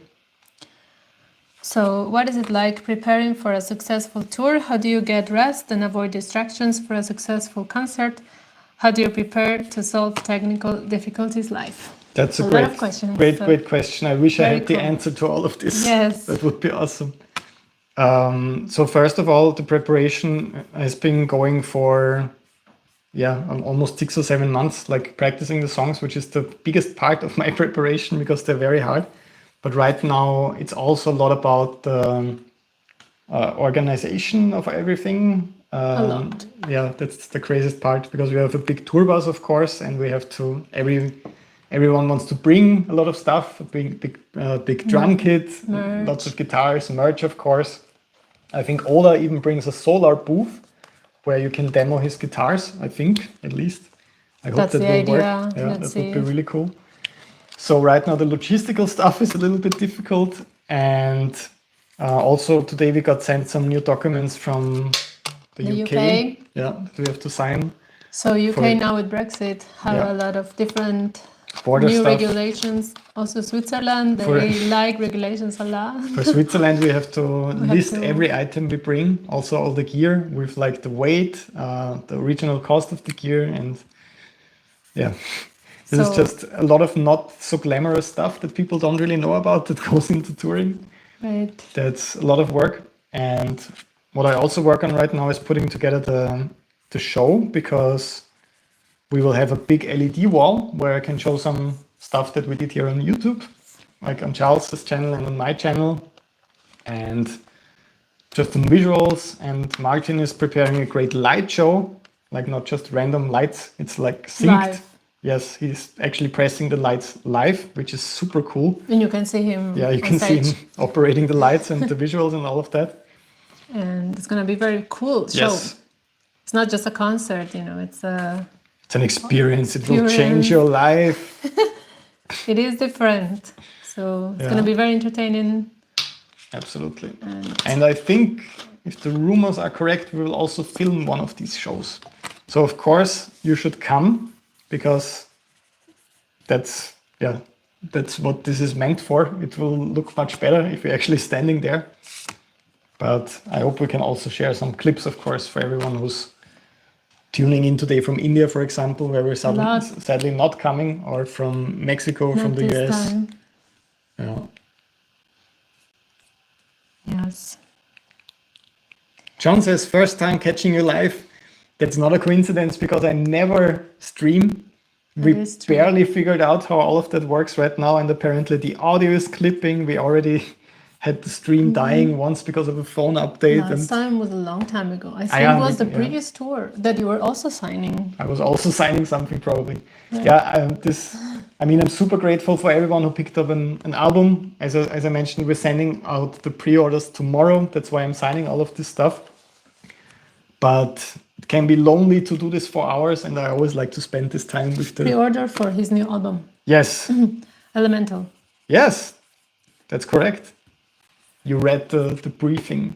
So what is it like preparing for a successful tour? How do you get rest and avoid distractions for a successful concert? How do you prepare to solve technical difficulties live? That's a lot great, of questions. great question. I wish I Very had the cool. answer to all of this. Yes. That would be awesome. So first of all, the preparation has been going for, almost 6 or 7 months, like practicing the songs, which is the biggest part of my preparation because they're very hard. But right now, it's also a lot about organization of everything. A lot. Yeah, that's the craziest part because we have a big tour bus, of course, and we have to everyone wants to bring a lot of stuff, a big drum kit, merch. lots of guitars, merch, of course. I think Ola even brings a solar booth where you can demo his guitars, I think, at least. I hope That's that the will idea. work. Yeah, Let's that would be see. really cool. So right now the logistical stuff is a little bit difficult. And also today we got sent some new documents from the UK. Yeah, that we have to sign. So UK for- now with Brexit have Yeah. a lot of different Border new stuff. regulations. Also Switzerland, they For- like regulations a lot. For Switzerland, we have to list to- every item we bring, also all the gear with like the weight, the original cost of the gear, and yeah, this is So- just a lot of not so glamorous stuff that people don't really know about that goes into touring. Right. That's a lot of work. And what I also work on right now is putting together the show because we will have a big LED wall where I can show some stuff that we did here on YouTube, like on Charles's channel and on my channel, and just some visuals. And Martin is preparing a great light show, like not just random lights, it's like synced. Live. Yes, he's actually pressing the lights live, which is super cool. And you can see him Yeah, you on can see stage. him operating the lights and the visuals and all of that. And it's going to be very cool show. Yes, It's not just a concert, it's it's an experience. It will Experience. change your life. it is different. So it's Yeah. going to be very entertaining. Absolutely. And And I think if the rumors are correct, we will also film one of these shows. So of course you should come because that's what this is meant for. It will look much better if you're actually standing there. But I hope we can also share some clips, of course, for everyone who's tuning in today from India, for example, where we're lot. sadly not coming, or from Mexico, from not the this US. time. Yeah. Yes. John says, first time catching you live. That's not a coincidence because I never stream. We is true. barely figured out how all of that works right now, and apparently the audio is clipping. We already had the stream dying once because of a phone update. Last time was a long time ago. I think am, it was the yeah. previous tour that you were also signing. I was also signing something probably. I'm super grateful for everyone who picked up an album. As I mentioned, we're sending out the pre-orders tomorrow. That's why I'm signing all of this stuff. But it can be lonely to do this for hours, and I always like to spend this time with the... Pre-order for his new album, Yes, Elemental. yes, that's correct. You read the briefing.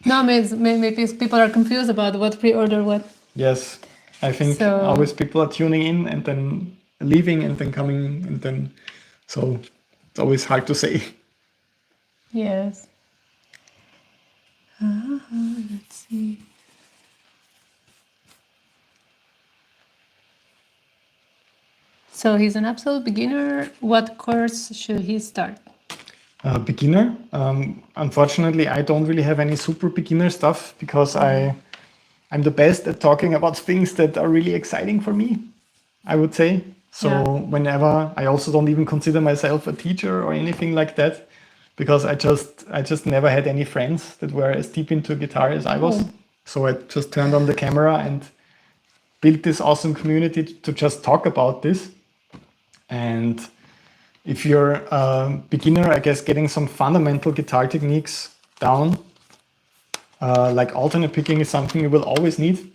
No, maybe people are confused about what pre-order what. Yes, I think So- always people are tuning in and then leaving and then coming and then... So it's always hard to say. Yes. Let's see. So he's an absolute beginner. What course should he start? Beginner. Unfortunately, I don't really have any super beginner stuff because I'm the best at talking about things that are really exciting for me, I would say. So whenever I also don't even consider myself a teacher or anything like that, because I just never had any friends that were as deep into guitar as I was. So I just turned on the camera and built this awesome community to just talk about this. And if you're a beginner, I guess getting some fundamental guitar techniques down, like alternate picking is something you will always need.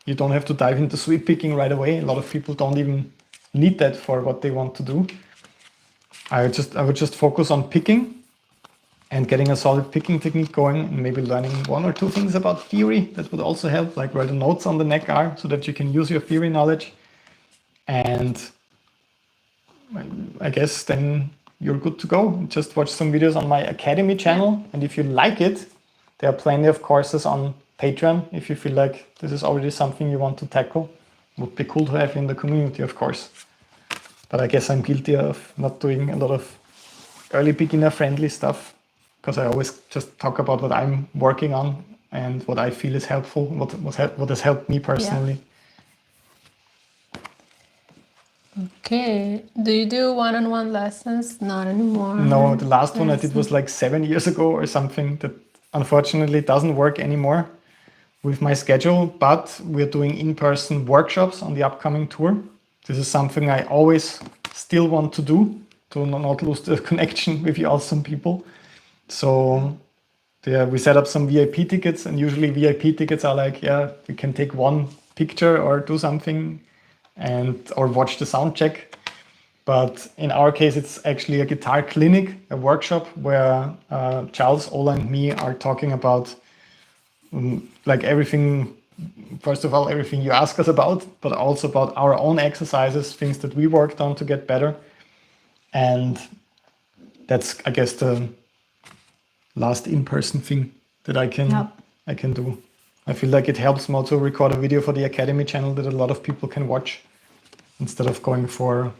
You don't have to dive into sweep picking right away. A lot of people don't even need that for what they want to do. I would just focus on picking and getting a solid picking technique going, and maybe learning one or two things about theory. That would also help, like where the notes on the neck are, so that you can use your theory knowledge. And I guess then you're good to go. Just watch some videos on my Academy channel. And if you like it, there are plenty of courses on Patreon. If you feel like this is already something you want to tackle, would be cool to have in the community, of course. But I guess I'm guilty of not doing a lot of early beginner friendly stuff, because I always just talk about what I'm working on and what I feel is helpful, what has helped me personally. Okay. Do you do one-on-one lessons? Not anymore. No, the last one I did was like 7 years ago or something. That unfortunately doesn't work anymore with my schedule, but we're doing in-person workshops on the upcoming tour. This is something I always still want to do, to not lose the connection with you awesome people. So yeah, we set up some VIP tickets, and usually VIP tickets are like, yeah, we can take one picture or do something or watch the sound check. But in our case, it's actually a guitar clinic, a workshop where Charles, Ola, and me are talking about like everything. First of all, everything you ask us about, but also about our own exercises, things that we worked on to get better. And that's, I guess, the last in-person thing that I can do. I feel like it helps more to record a video for the Academy channel that a lot of people can watch, instead of going for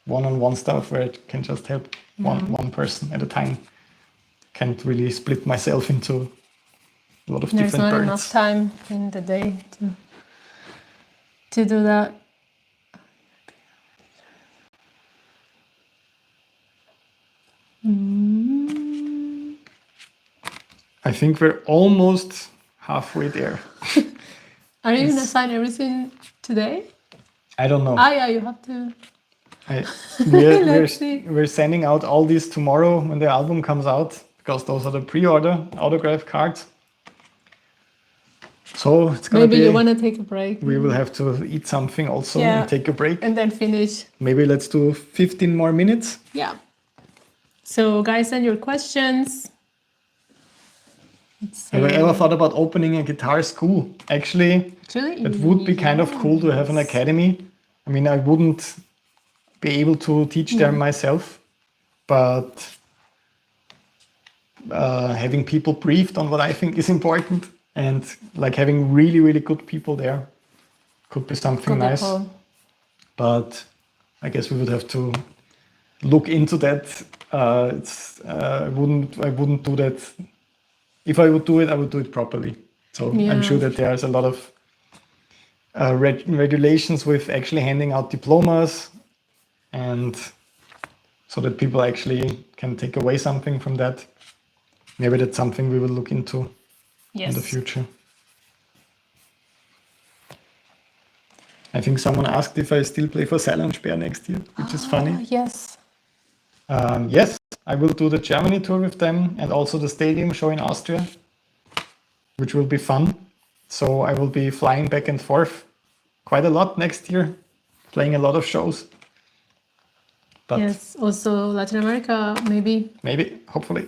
one-on-one stuff where it can just help one person at a time. Can't really split myself into a lot of There's different not birds. enough time in the day to do that. I think we're almost halfway there. Are you gonna sign everything today? I don't know. Ah, yeah, you have to. We're sending out all these tomorrow when the album comes out, because those are the pre-order autograph cards. So it's gonna Maybe you want to take a break. We will have to eat something also and take a break. And then finish. Maybe let's do 15 more minutes. Yeah. So guys, send your questions. Have I ever thought about opening a guitar school? Actually, it would be kind of cool to have an academy. I mean, I wouldn't be able to teach there myself, but having people briefed on what I think is important, and like having really, really good people there could be something nice. But I guess we would have to look into that. I wouldn't do that. If I would do it, I would do it properly. So I'm sure that there's a lot of regulations with actually handing out diplomas, and so that people actually can take away something from that. Maybe that's something we will look into in the future. I think someone asked if I still play for Silent next year, which is funny. Yes. Yes, I will do the Germany tour with them, and also the stadium show in Austria, which will be fun. So I will be flying back and forth quite a lot next year, playing a lot of shows. But yes, also Latin America, maybe. Maybe, hopefully.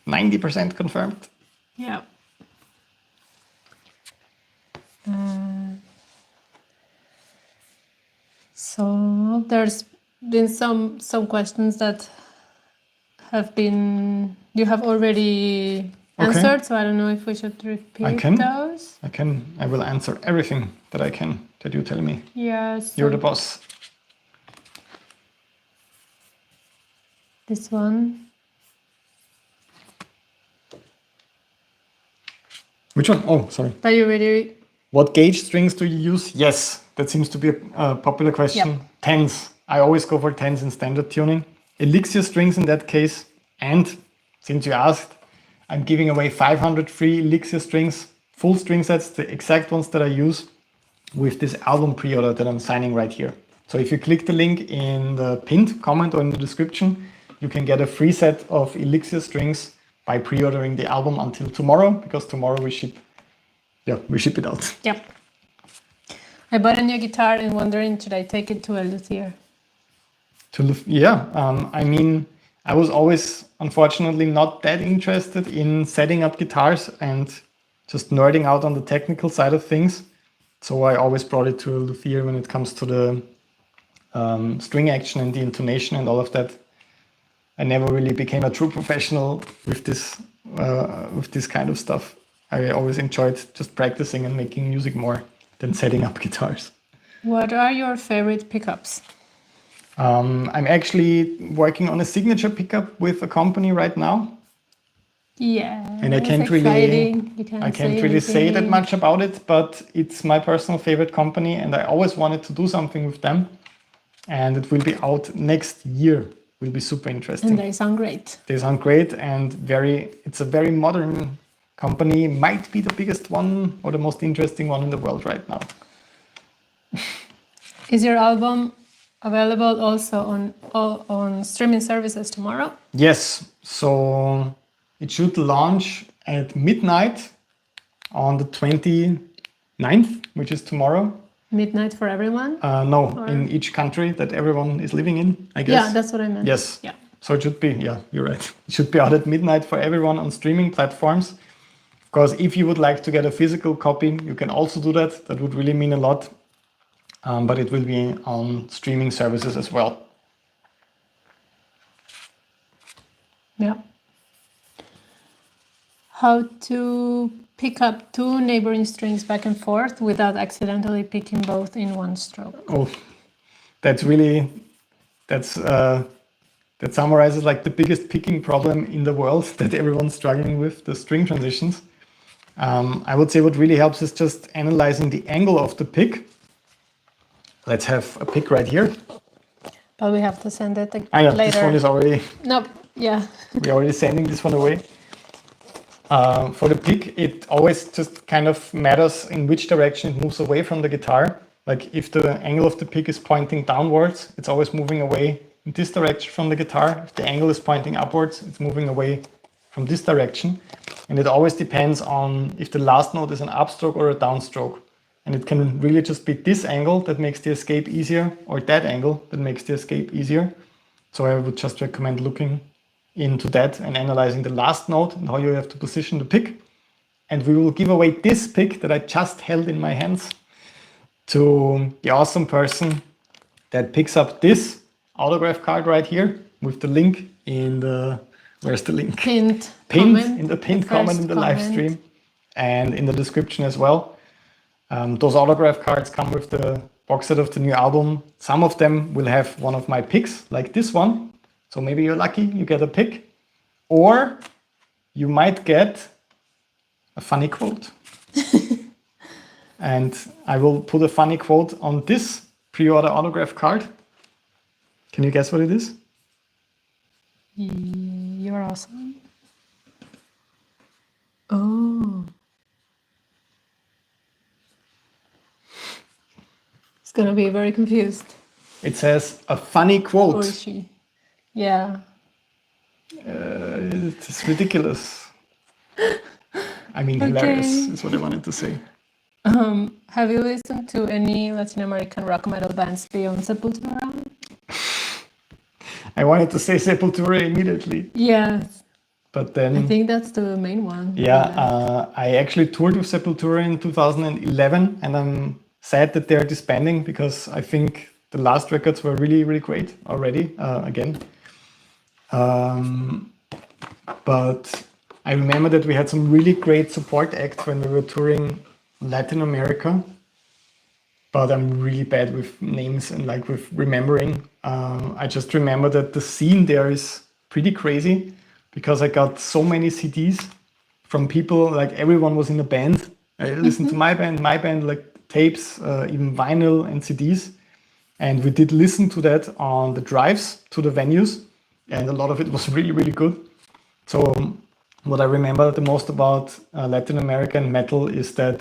90% confirmed. Yeah. So there's been some questions that have already answered, so I don't know if we should repeat those. I will answer everything that you tell me. Yes. You're the boss. This one. Which one? Oh, sorry. Are you ready? What gauge strings do you use? Yes, that seems to be a popular question. Yep. Tens. I always go for tens in standard tuning. Elixir strings in that case. And since you asked, I'm giving away 500 free Elixir strings, full string sets, the exact ones that I use with this album pre-order that I'm signing right here. So if you click the link in the pinned comment or in the description, you can get a free set of Elixir strings by pre-ordering the album until tomorrow, because tomorrow we ship it out. Yep. I bought a new guitar and wondering, should I take it to a luthier? I mean, I was always, unfortunately, not that interested in setting up guitars and just nerding out on the technical side of things. So I always brought it to a luthier when it comes to the string action and the intonation and all of that. I never really became a true professional with this kind of stuff. I always enjoyed just practicing and making music more than setting up guitars. What are your favorite pickups? I'm actually working on a signature pickup with a company right now. Yeah, and I can't really say that much about it, but it's my personal favorite company, and I always wanted to do something with them. And it will be out next year. Will be super interesting. And they sound great. They sound great, and it's a very modern company. Might be the biggest one or the most interesting one in the world right now. Is your album available also on streaming services tomorrow? Yes. So it should launch at midnight on the 29th, which is tomorrow. Midnight for everyone? In each country that everyone is living in, I guess. Yeah, that's what I meant. Yes. Yeah. So it should be, you're right. It should be out at midnight for everyone on streaming platforms. Of course, if you would like to get a physical copy, you can also do that. That would really mean a lot. But it will be on streaming services as well. Yeah. How to pick up two neighboring strings back and forth without accidentally picking both in one stroke? Oh, that summarizes like the biggest picking problem in the world that everyone's struggling with, the string transitions. I would say what really helps is just analyzing the angle of the pick. Let's have a pick right here. But we have to send it later. This one is already... Nope, yeah. We're already sending this one away. For the pick, it always just kind of matters in which direction it moves away from the guitar. Like if the angle of the pick is pointing downwards, it's always moving away in this direction from the guitar. If the angle is pointing upwards, it's moving away from this direction. And it always depends on if the last note is an upstroke or a downstroke. And it can really just be this angle that makes the escape easier, or that angle that makes the escape easier. So I would just recommend looking into that and analyzing the last note and how you have to position the pick. And we will give away this pick that I just held in my hands to the awesome person that picks up this autograph card right here with the link in the, where's the link? Pinned in the pinned comment in the live stream and in the description as well. Those autograph cards come with the box set of the new album. Some of them will have one of my picks, like this one. So maybe you're lucky, you get a pick. Or you might get a funny quote. And I will put a funny quote on this pre-order autograph card. Can you guess what it is? You're awesome. Oh. It's gonna be very confused. It says a funny quote. Or she. Yeah. It's ridiculous. I mean, hilarious is what I wanted to say. Have you listened to any Latin American rock metal bands beyond Sepultura? I wanted to say Sepultura immediately. Yes. But then... I think that's the main one. Yeah, I actually toured with Sepultura in 2011, and I'm sad that they're disbanding because I think the last records were really, really great already, again. But I remember that we had some really great support acts when we were touring Latin America. But I'm really bad with names and like with remembering. I just remember that the scene there is pretty crazy because I got so many CDs from people, like everyone was in a band. I listened to my band, like tapes, even vinyl and CDs. And we did listen to that on the drives to the venues. And a lot of it was really, really good. So what I remember the most about Latin American metal is that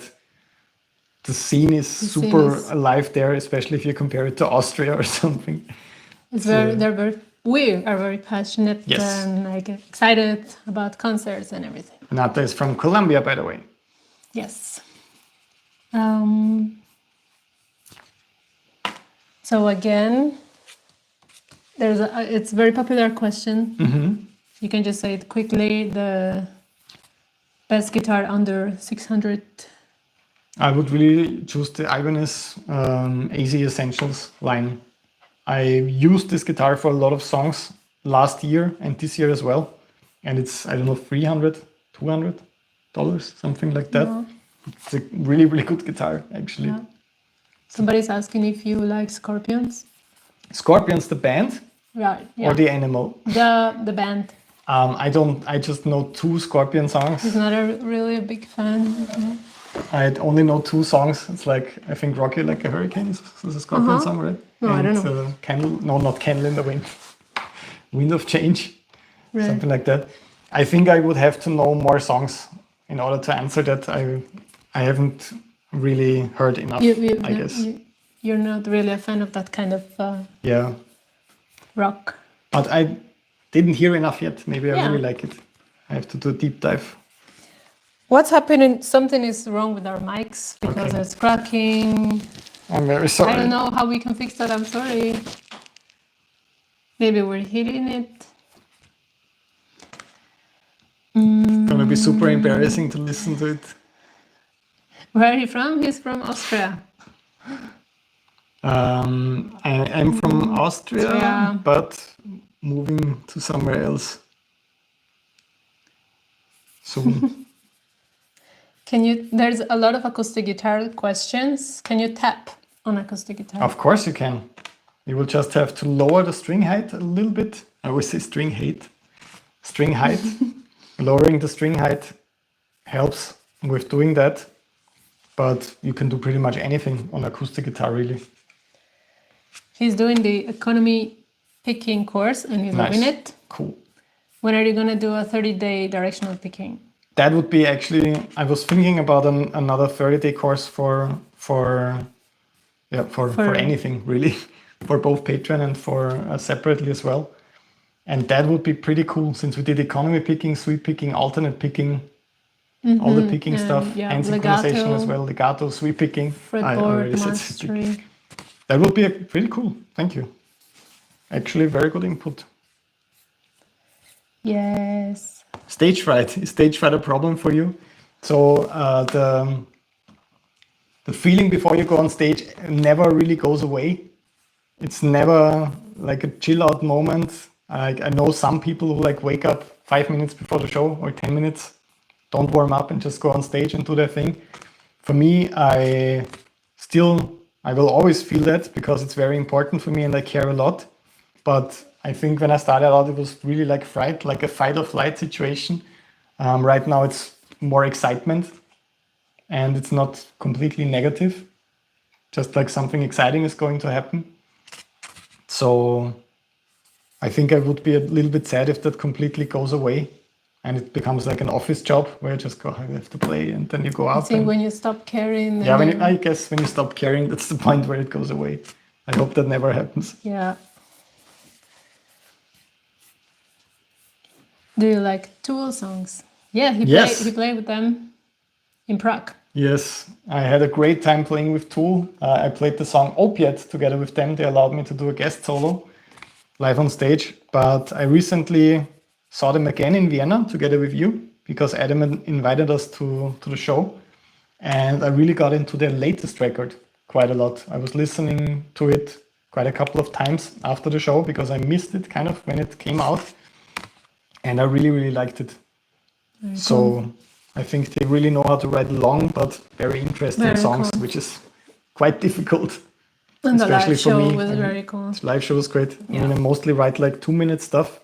the scene is super alive there, especially if you compare it to Austria or something. It's we are very passionate and like excited about concerts and everything. Nata is from Colombia, by the way. Yes. So again, it's a very popular question. You can just say it quickly. The best guitar under 600. I would really choose the Ibanez AZ Essentials line. I used this guitar for a lot of songs last year and this year as well. And it's, I don't know, $300, $200, something like that. Yeah. It's a really, really good guitar, actually. Yeah. Somebody's asking if you like Scorpions. Scorpions, the band? Right. Yeah. Or the animal? The band. I just know 2 Scorpion songs. He's not really a big fan. Mm-hmm. I only know 2 songs. It's like, I think Rock You Like a Hurricane is a Scorpion song, right? No, and, I don't know. Not Candle in the Wind. Wind of Change, right. Something like that. I think I would have to know more songs in order to answer that. I haven't really heard enough, I guess. You're not really a fan of that kind of rock. But I didn't hear enough yet. Maybe I really like it. I have to do a deep dive. What's happening? Something is wrong with our mics because it's cracking. I'm very sorry. I don't know how we can fix that. I'm sorry. Maybe we're hitting it. It's gonna be super embarrassing to listen to it. Where are you from? He's from Austria. I'm from Austria, but moving to somewhere else soon. There's a lot of acoustic guitar questions. Can you tap on acoustic guitar? Of course you can. You will just have to lower the string height a little bit. I always say string height. Lowering the string height helps with doing that. But you can do pretty much anything on acoustic guitar, really. He's doing the economy picking course and he's loving it. Cool. When are you going to do a 30-day directional picking? That would be actually, I was thinking about another 30-day course for anything, really. For both Patreon and for separately as well. And that would be pretty cool since we did economy picking, sweep picking, alternate picking, all the picking stuff, and synchronization as well, legato, sweep picking. Fretboard, mastery. That would be pretty cool. Thank you. Actually, very good input. Yes. Stage fright. Is stage fright a problem for you? So the feeling before you go on stage never really goes away. It's never like a chill out moment. I know some people who like wake up 5 minutes before the show or 10 minutes, don't warm up and just go on stage and do their thing. For me, I will always feel that because it's very important for me and I care a lot. But I think when I started out, it was really like fright, like a fight or flight situation. Right now it's more excitement and it's not completely negative. Just like something exciting is going to happen. So I think I would be a little bit sad if that completely goes away and it becomes like an office job where you just go, I have to play and then you go out. I think when you stop caring. Yeah, I guess when you stop caring, that's the point where it goes away. I hope that never happens. Yeah. Do you like Tool songs? Yeah, he played with them in Prague. Yes, I had a great time playing with Tool. I played the song Opiate together with them. They allowed me to do a guest solo live on stage. But I recently saw them again in Vienna together with you because Adam invited us to the show. And I really got into their latest record quite a lot. I was listening to it quite a couple of times after the show because I missed it kind of when it came out. and I really, really liked it. Very So cool. I think they really know how to write long but very interesting Very songs, cool. which is quite difficult, And the especially live for show me. was And very cool. the live show was great. I mean, Yeah. I mostly write like 2-minute stuff.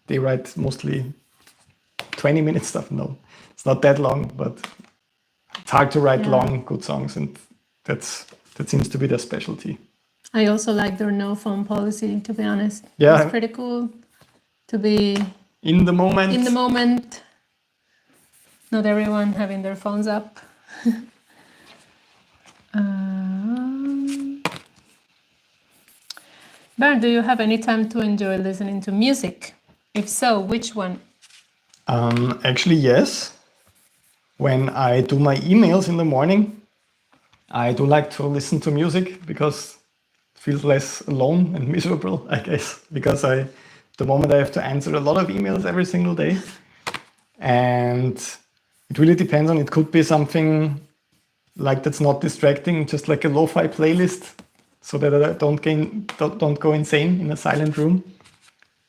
They write mostly 20-minute stuff. No, it's not that long, but it's hard to write Yeah. long, good songs, and that seems to be their specialty. I also like their no phone policy, to be honest. Yeah. It's pretty cool to be In the moment. in the moment. Not everyone having their phones up. Bernd, do you have any time to enjoy listening to music? If so, which one? Actually, yes. When I do my emails in the morning, I do like to listen to music because it feels less alone and miserable, I guess, because the moment I have to answer a lot of emails every single day. And it really depends on, it could be something like that's not distracting, just like a lo-fi playlist, so that I don't go insane in a silent room.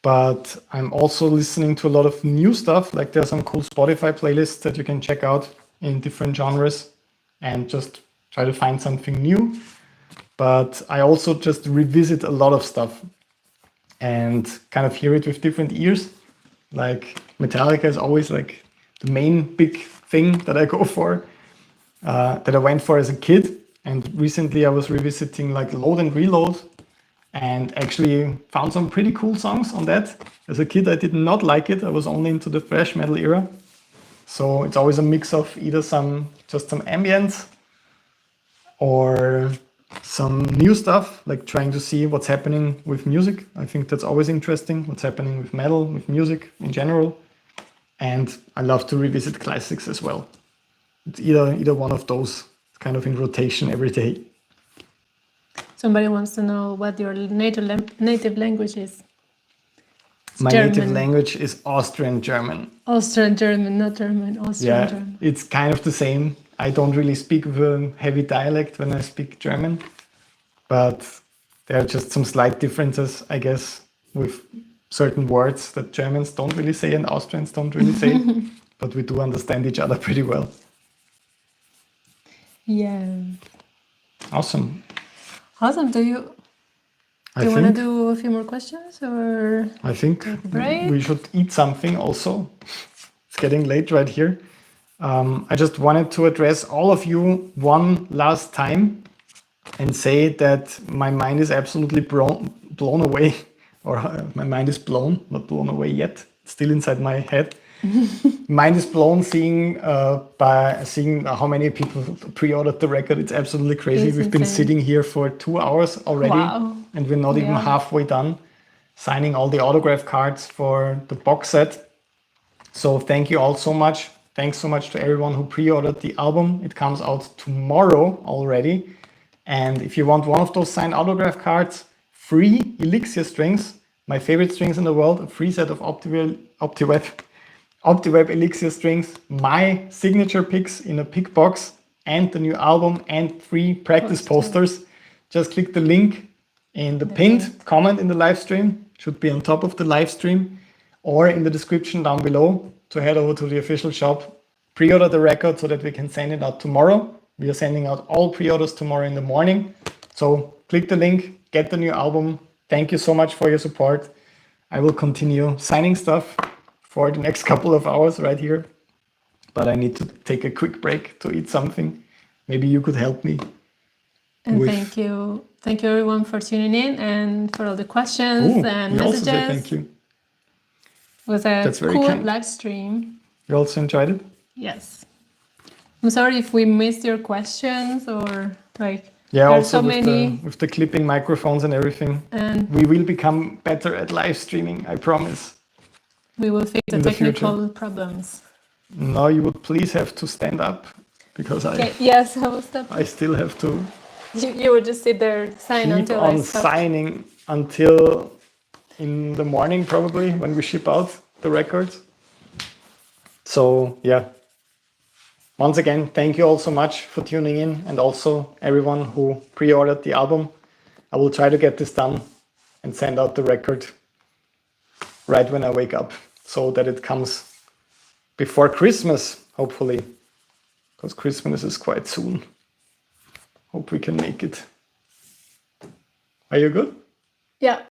But I'm also listening to a lot of new stuff. Like there's some cool Spotify playlists that you can check out in different genres and just try to find something new. But I also just revisit a lot of stuff and kind of hear it with different ears. Like Metallica is always like the main big thing that I go for, that I went for as a kid. And recently I was revisiting like Load and Reload and actually found some pretty cool songs on that. As a kid, I did not like it. I was only into the thrash metal era. So it's always a mix of either just some ambient or some new stuff, like trying to see what's happening with music. I think that's always interesting, what's happening with metal, with music in general. And I love to revisit classics as well. It's either one of those, kind of in rotation every day. Somebody wants to know what your native language is. It's My German. native language is Austrian German. Austrian German, not German. Austrian Yeah, German. it's kind of the same. I don't really speak with a heavy dialect when I speak German, but there are just some slight differences, I guess, with certain words that Germans don't really say and Austrians don't really say, but we do understand each other pretty well. Yeah. Awesome. Awesome. Do you want to do a few more questions or? I think break? we should eat something also. It's getting late right here. I just wanted to address all of you one last time and say that my mind is absolutely blown away, or my mind is blown, not blown away yet. It's still inside my head. Mind is blown seeing how many people pre-ordered the record. It's absolutely crazy. We've been sitting here for 2 hours already, and we're not even halfway done signing all the autograph cards for the box set. So thank you all so much. Thanks so much to everyone who pre-ordered the album. It comes out tomorrow already. And if you want one of those signed autograph cards, free Elixir strings, my favorite strings in the world, a free set of OptiWeb Elixir strings, my signature picks in a pick box, and the new album and free practice posters. Just click the link in the pinned comment in the live stream, should be on top of the live stream, or in the description down below to head over to the official shop, pre-order the record so that we can send it out tomorrow. We are sending out all pre-orders tomorrow in the morning. So click the link, get the new album. Thank you so much for your support. I will continue signing stuff for the next couple of hours right here, but I need to take a quick break to eat something. Maybe you could help me. And thank you everyone for tuning in and for all the questions and messages. Also say thank you. It was a cool live stream. You also enjoyed it? Yes. I'm sorry if we missed your questions or like. Yeah, also with the clipping microphones and everything. And we will become better at live streaming, I promise. We will fix the technical problems. Now you would please have to stand up because yes, I will stop. I still have to. You would just sit there, sign until I stop. Signing until in the morning probably when we ship out the records. So yeah. Once again, thank you all so much for tuning in, and also everyone who pre-ordered the album. I will try to get this done and send out the record right when I wake up. so that it comes before Christmas, hopefully, because Christmas is quite soon. Hope we can make it. Are you good? Yeah.